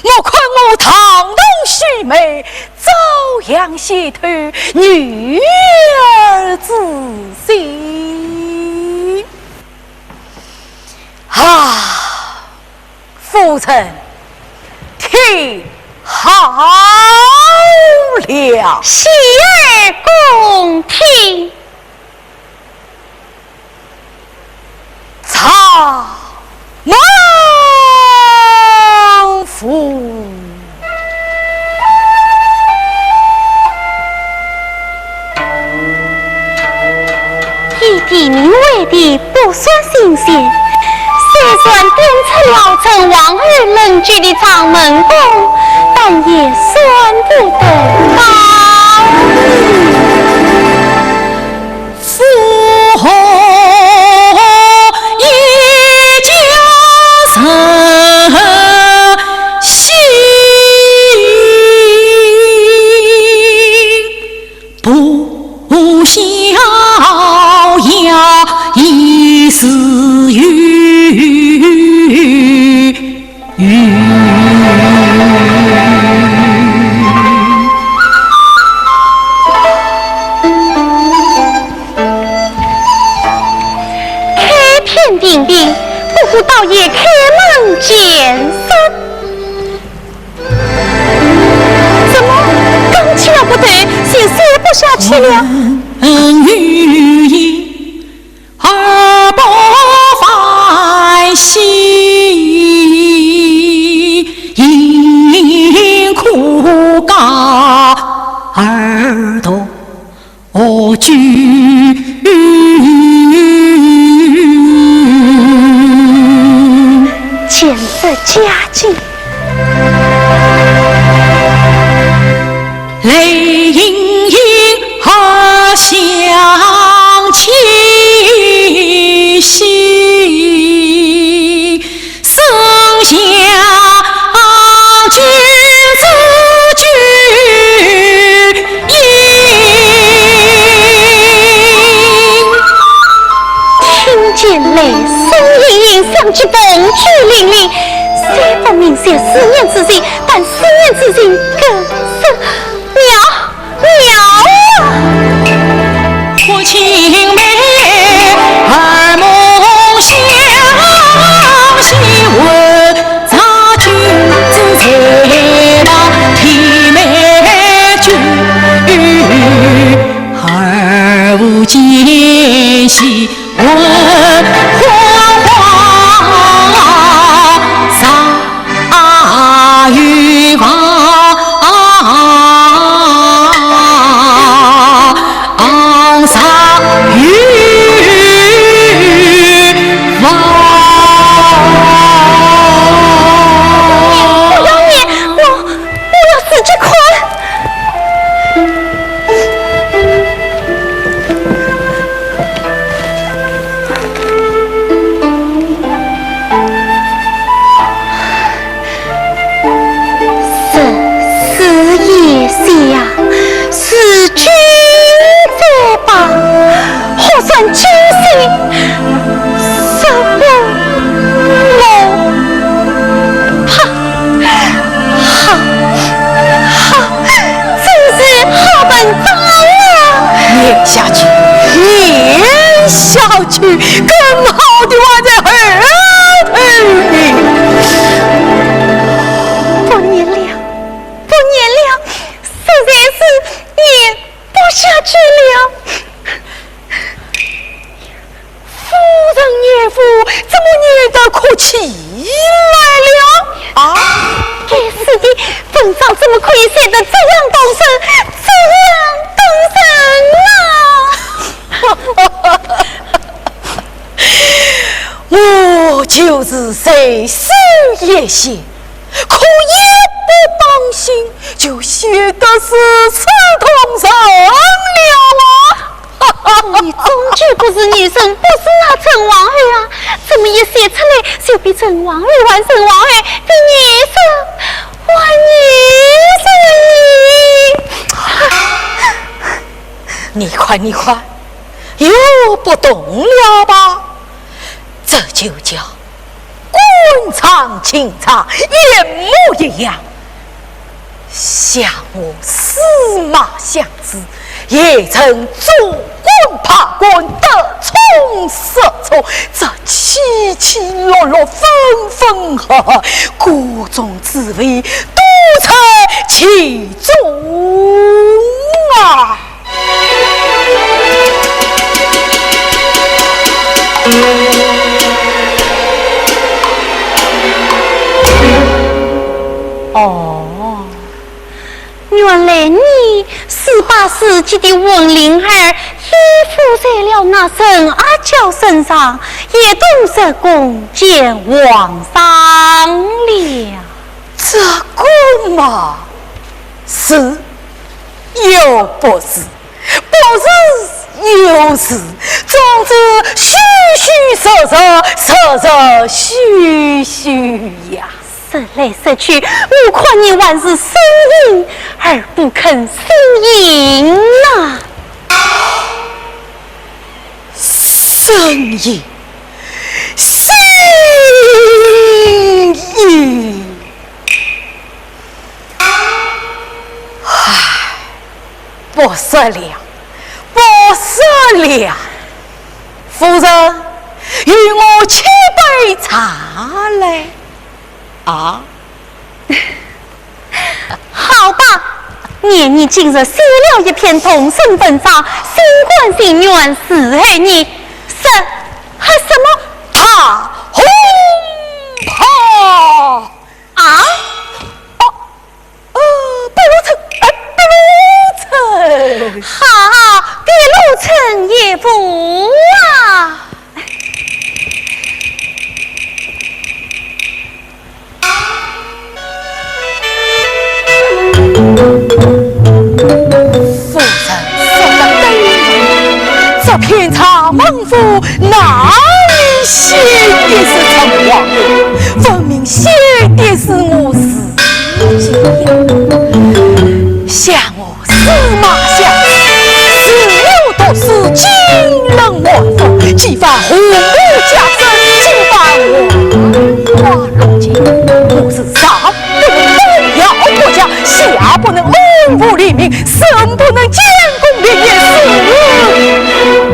我看我堂堂须眉，照样写透女儿之心。夫人，听好了，洗耳恭听。曹孟夫，一地名为的不算新鲜，虽算颠出老陈王儿人居的长门宫，但也算不得高。父后一家生心不逍遥，一丝开天定地，不顾道爷开门见山。要不得，先说不下去了。语言而不烦兮，因苦告耳朵句。见色佳境，泪盈盈而相牵兮，生下君子句音。听见泪声盈盈，上去风去凛凛。虽不明显思念之心，但思念之心更是妙啊！我青梅儿梦相惜，问杂君子才当体美君，而无间隙问花花洒于望。更好的我在后头呢。不念了，不念了，实在是念不下去了。夫人岳父怎么念得哭起来了？啊！该死的，坟上怎么可以写得这样动声，这样动声啊！我就是谁死也写，可一不当心就写得是刺痛人了啊！你终究不是女生，不是那陈王后啊！怎么一写出来就比陈王后还陈王后比女生还女生？你快，又不懂了吧？这就叫官场情长，一模一样。像我司马相之，也曾做官爬官，得宠失宠，这起起落落，分分合合，各种滋味都在其中啊！哦，原来你18世纪的文灵儿依附在了那沈阿娇身上，也懂得共见皇上了。这个嘛，是又不是，不是又是，总之虚虚实实，实实虚虚呀。说来说去，我看你还是呻吟而不肯呻吟呐。呻吟，呻吟。唉，不说了，不说了。夫人，与我沏杯茶来。啊，好吧，念你今日写了一篇同生文章，新婚新愿是害你，是还什么大红袍啊？碧露城，好，碧露城也不啊。夫人说的对，这片茶王府哪里写的是城隍，分明写的是我自己呀！像我司马相，自幼读书，惊人万福，激发虎母加身，激发我花如今，我是上不能动摇国家，下不能安抚黎民，生不能建功立业，死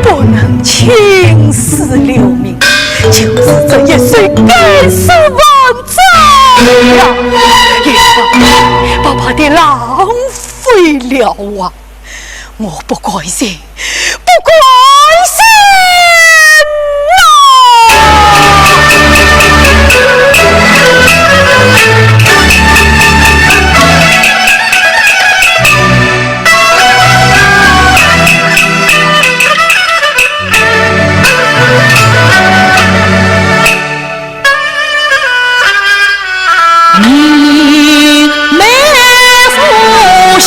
不能青史留名，就是这一岁该死万载呀，也把把的浪费了啊！我不关心，不关心你没福气。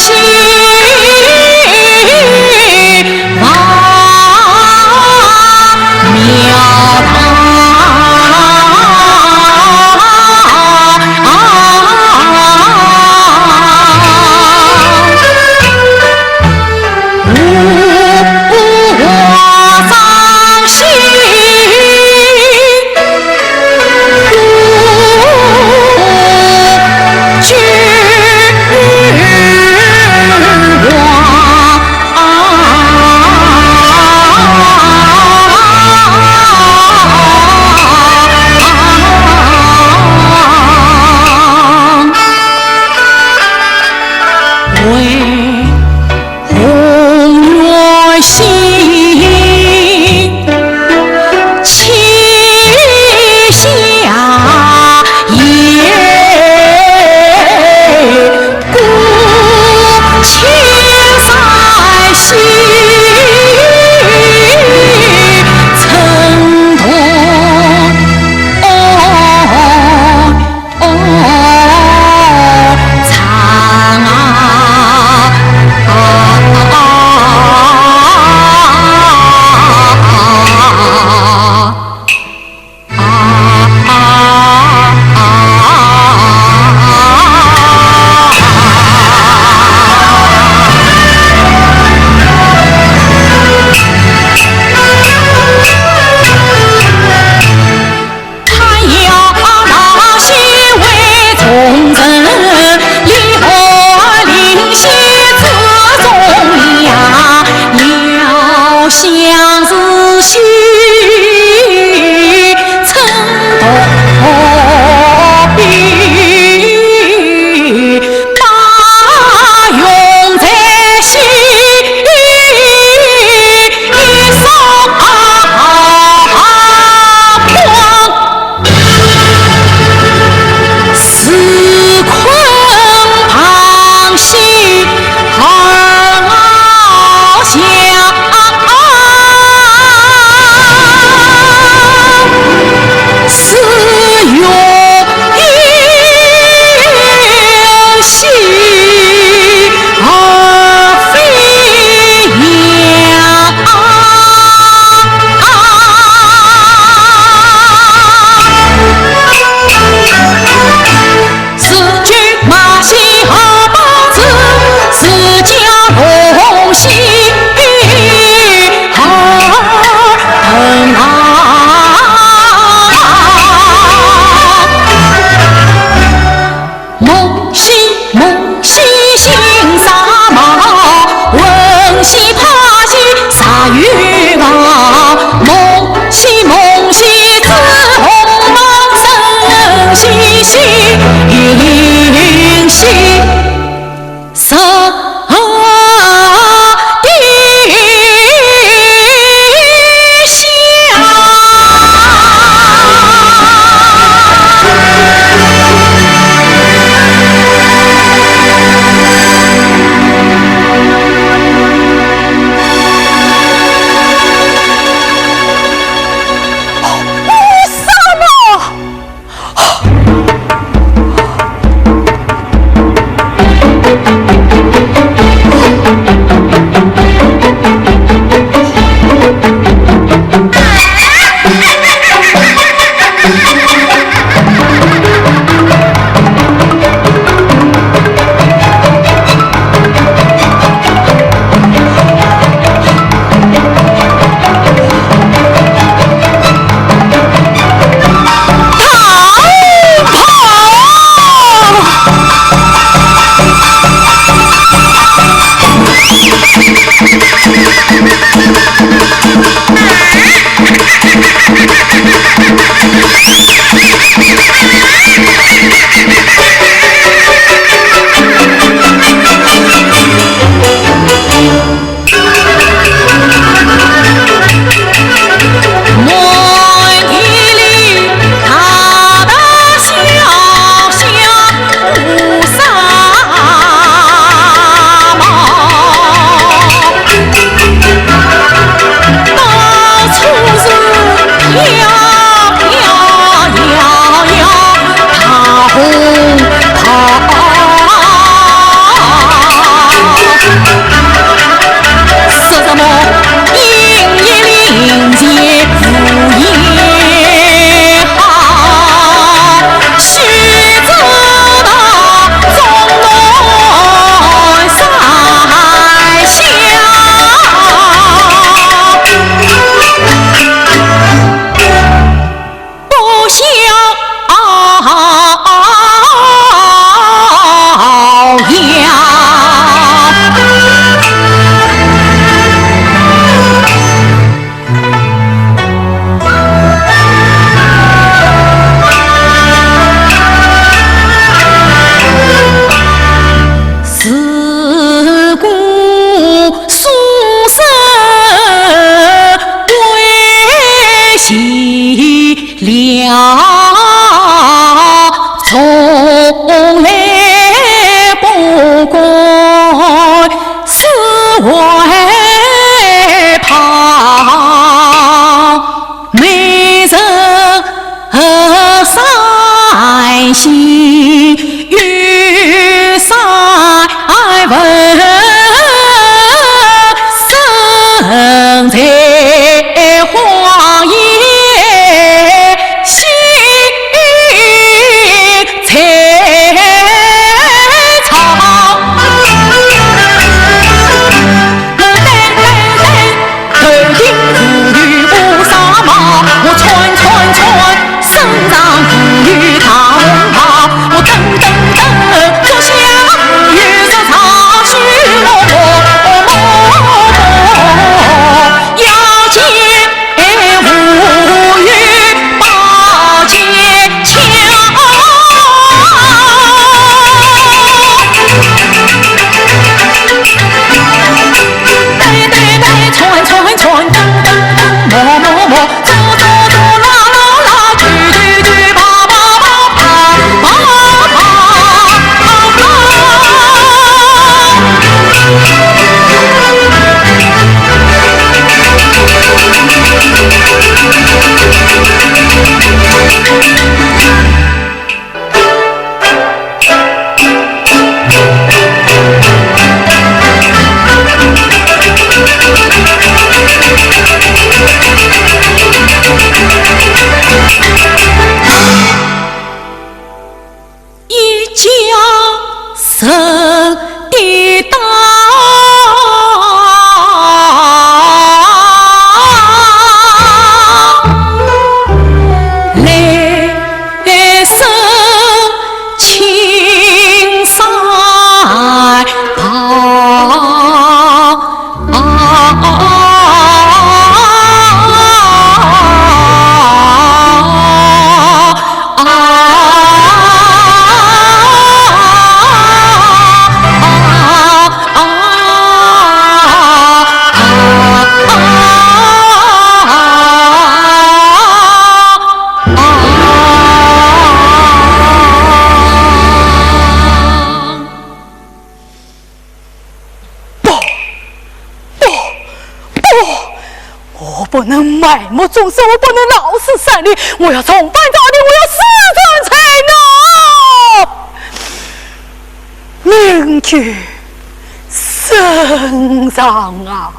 云兮，色。我不能埋没众生，我不能老死山里，我要重返朝廷，我要施展才能。明君圣上啊，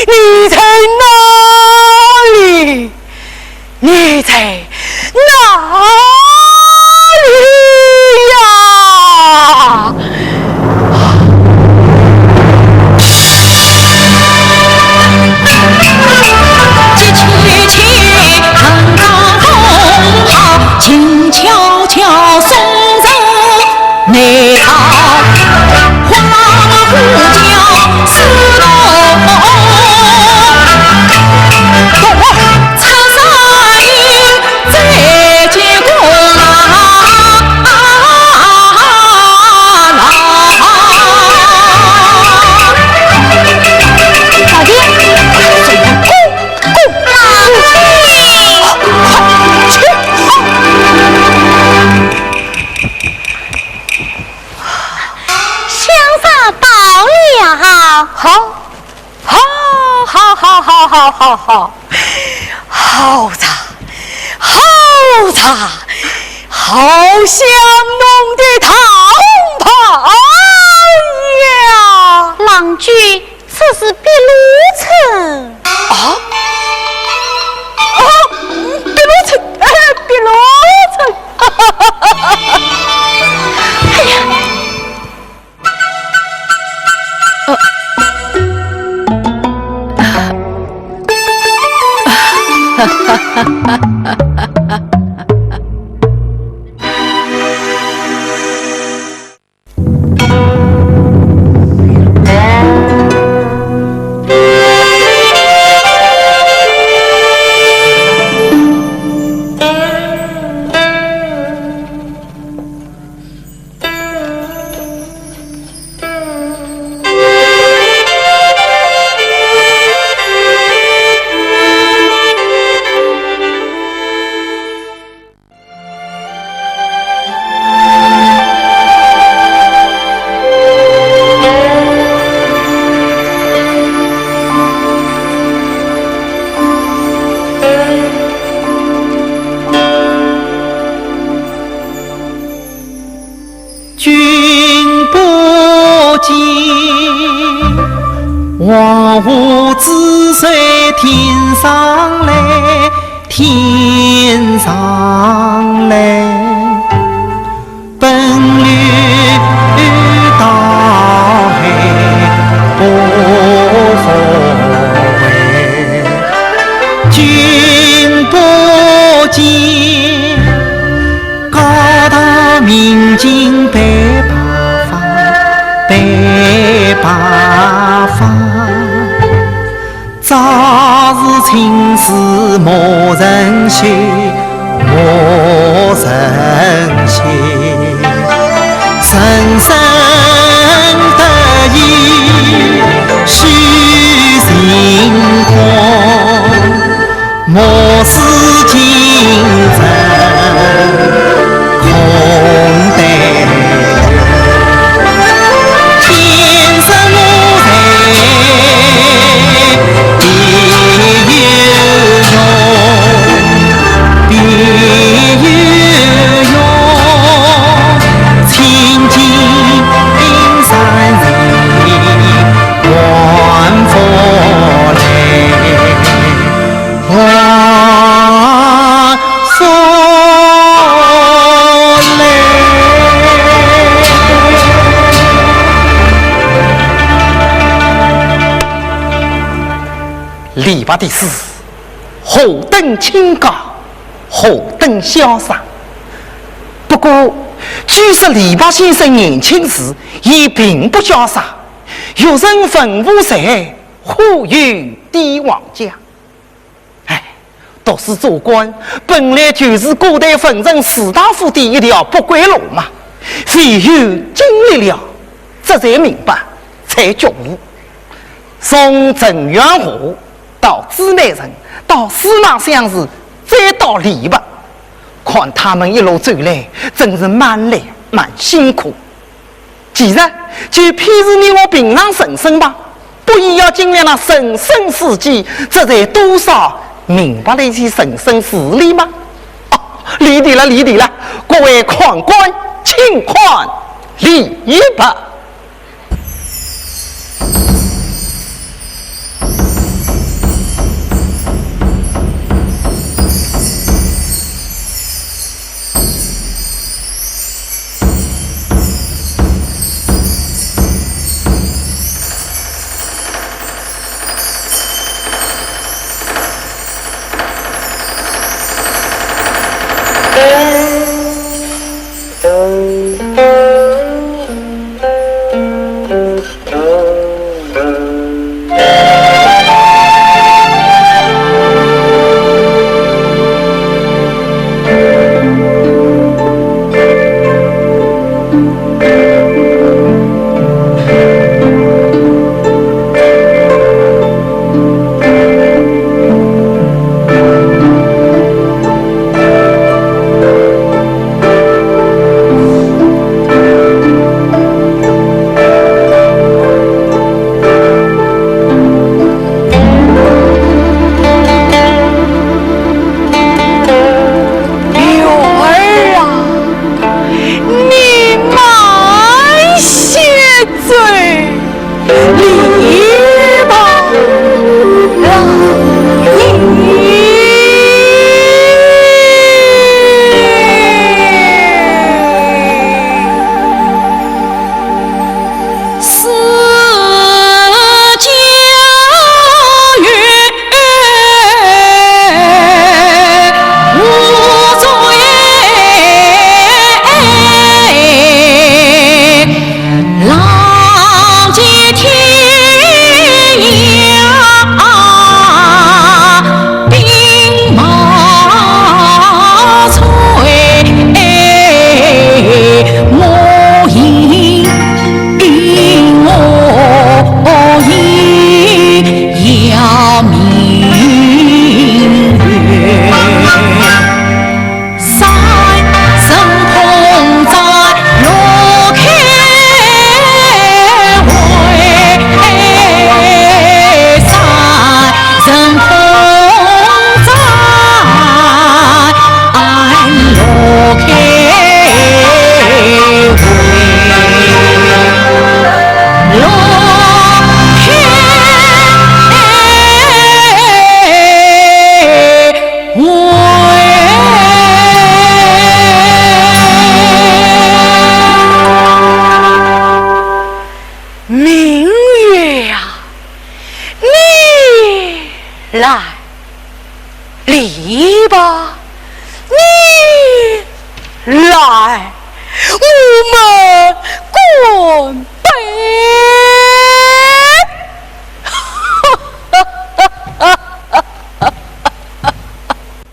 你在哪里？你在哪里呀？静悄悄送走内逃，哗啦啦呼叫四楼，擦洒雨再见过啦。好茶，好香浓的汤盘呀！郎君，此是壁炉城。壁炉城，壁炉城，哎呀！万物之水天上来，天上来，奔流到海不复回。君不见，高大明镜白八方，白八方。早是青丝莫人休，莫人休。人生得意须尽欢，莫使今生空待天生我材别有用，千金山里万佛来，万佛来。李白的诗何等清高，何等潇洒。不过据说李白先生年轻时也并不潇洒，有人坟墓在，忽有帝王家。读书做官本来就是古代风尘士大夫的一条不归路嘛，唯有经历了这才明白，才觉悟。从陈元和到朱内人，到司马相如，再到李白，看他们一路走来，真是蛮累蛮辛苦。其实就譬如你我平常人生吧，不也要经历了人生四季，这才多少明白了一些人生事理吗？哦，离题了，离题了！各位宦官，请看礼吧。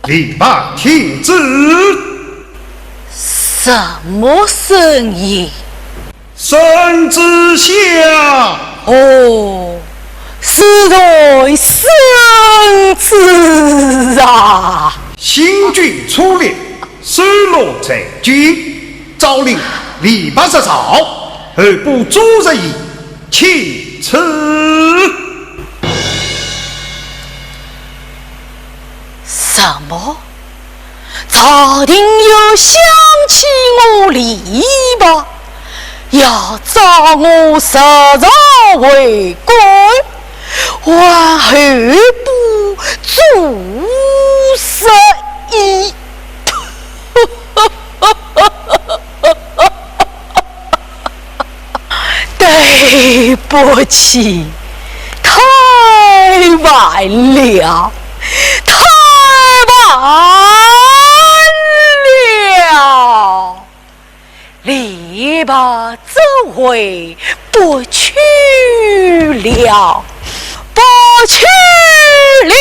礼罢停止。什么声音？圣旨下。哦，是对圣旨啊！新君出猎，失落在军，诏令礼罢设朝，而不诛人矣，请赐。什么？朝廷又想起我礼吧，要召我设朝为官，还何不诛杀矣？对不起，太晚了，太晚了，篱笆这回不去了，不去了。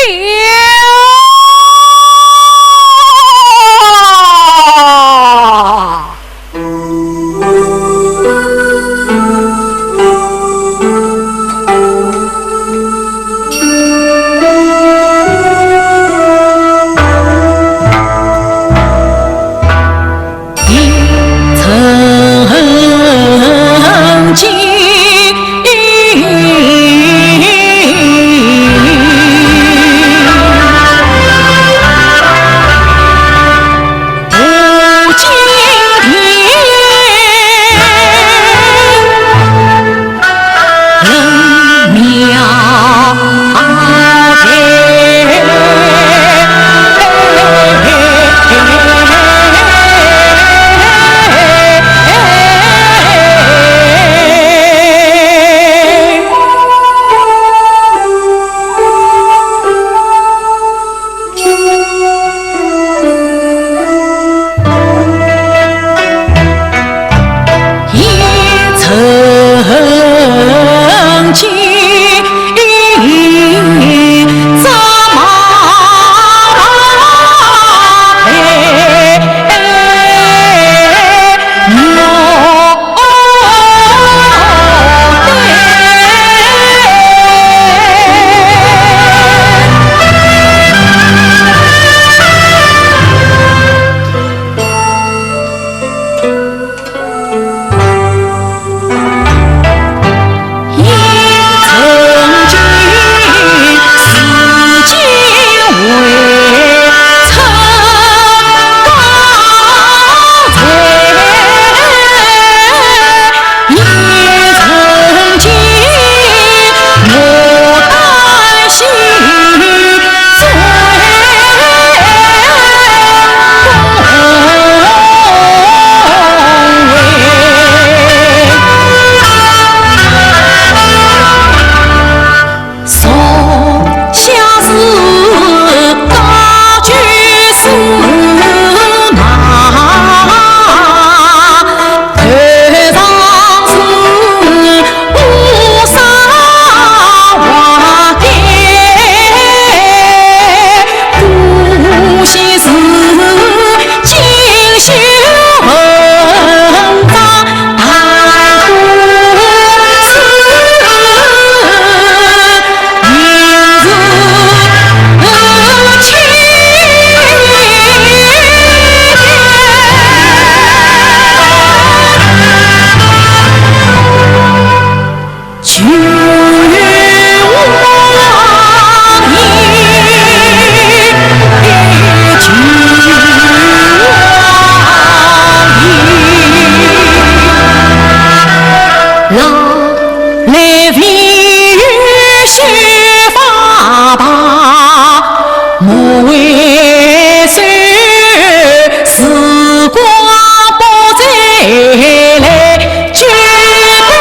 曾经莫为谁时光不再来，举杯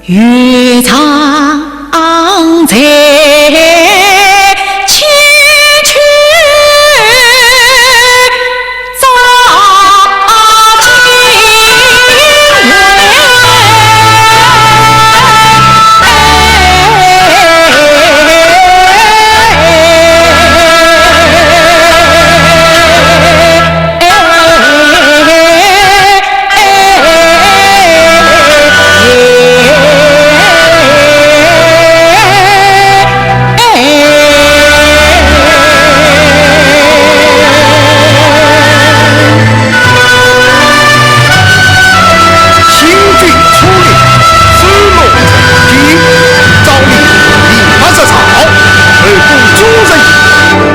乐唱在千秋早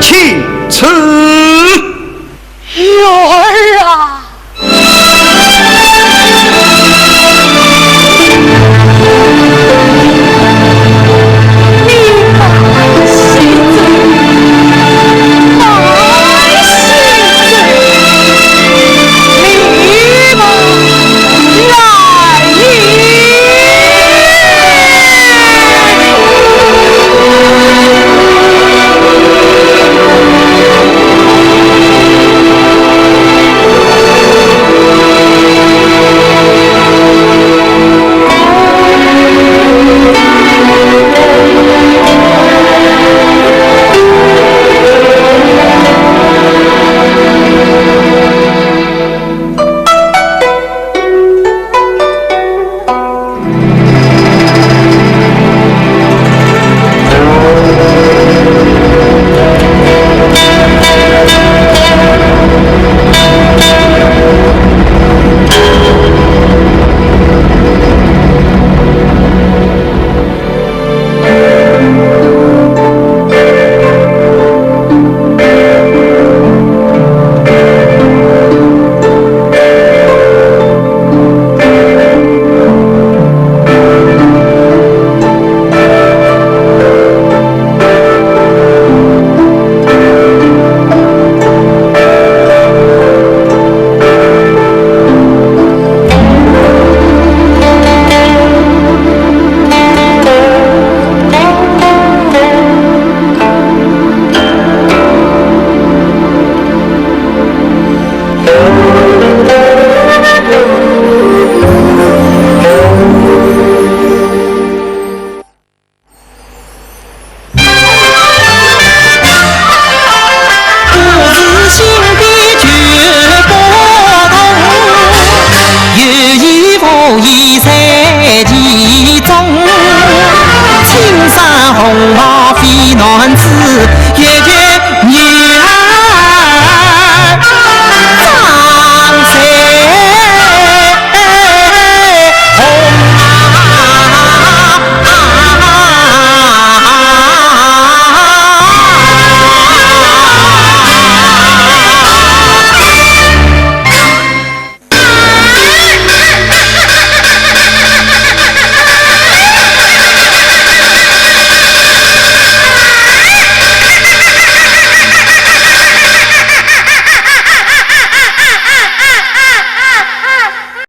请赐。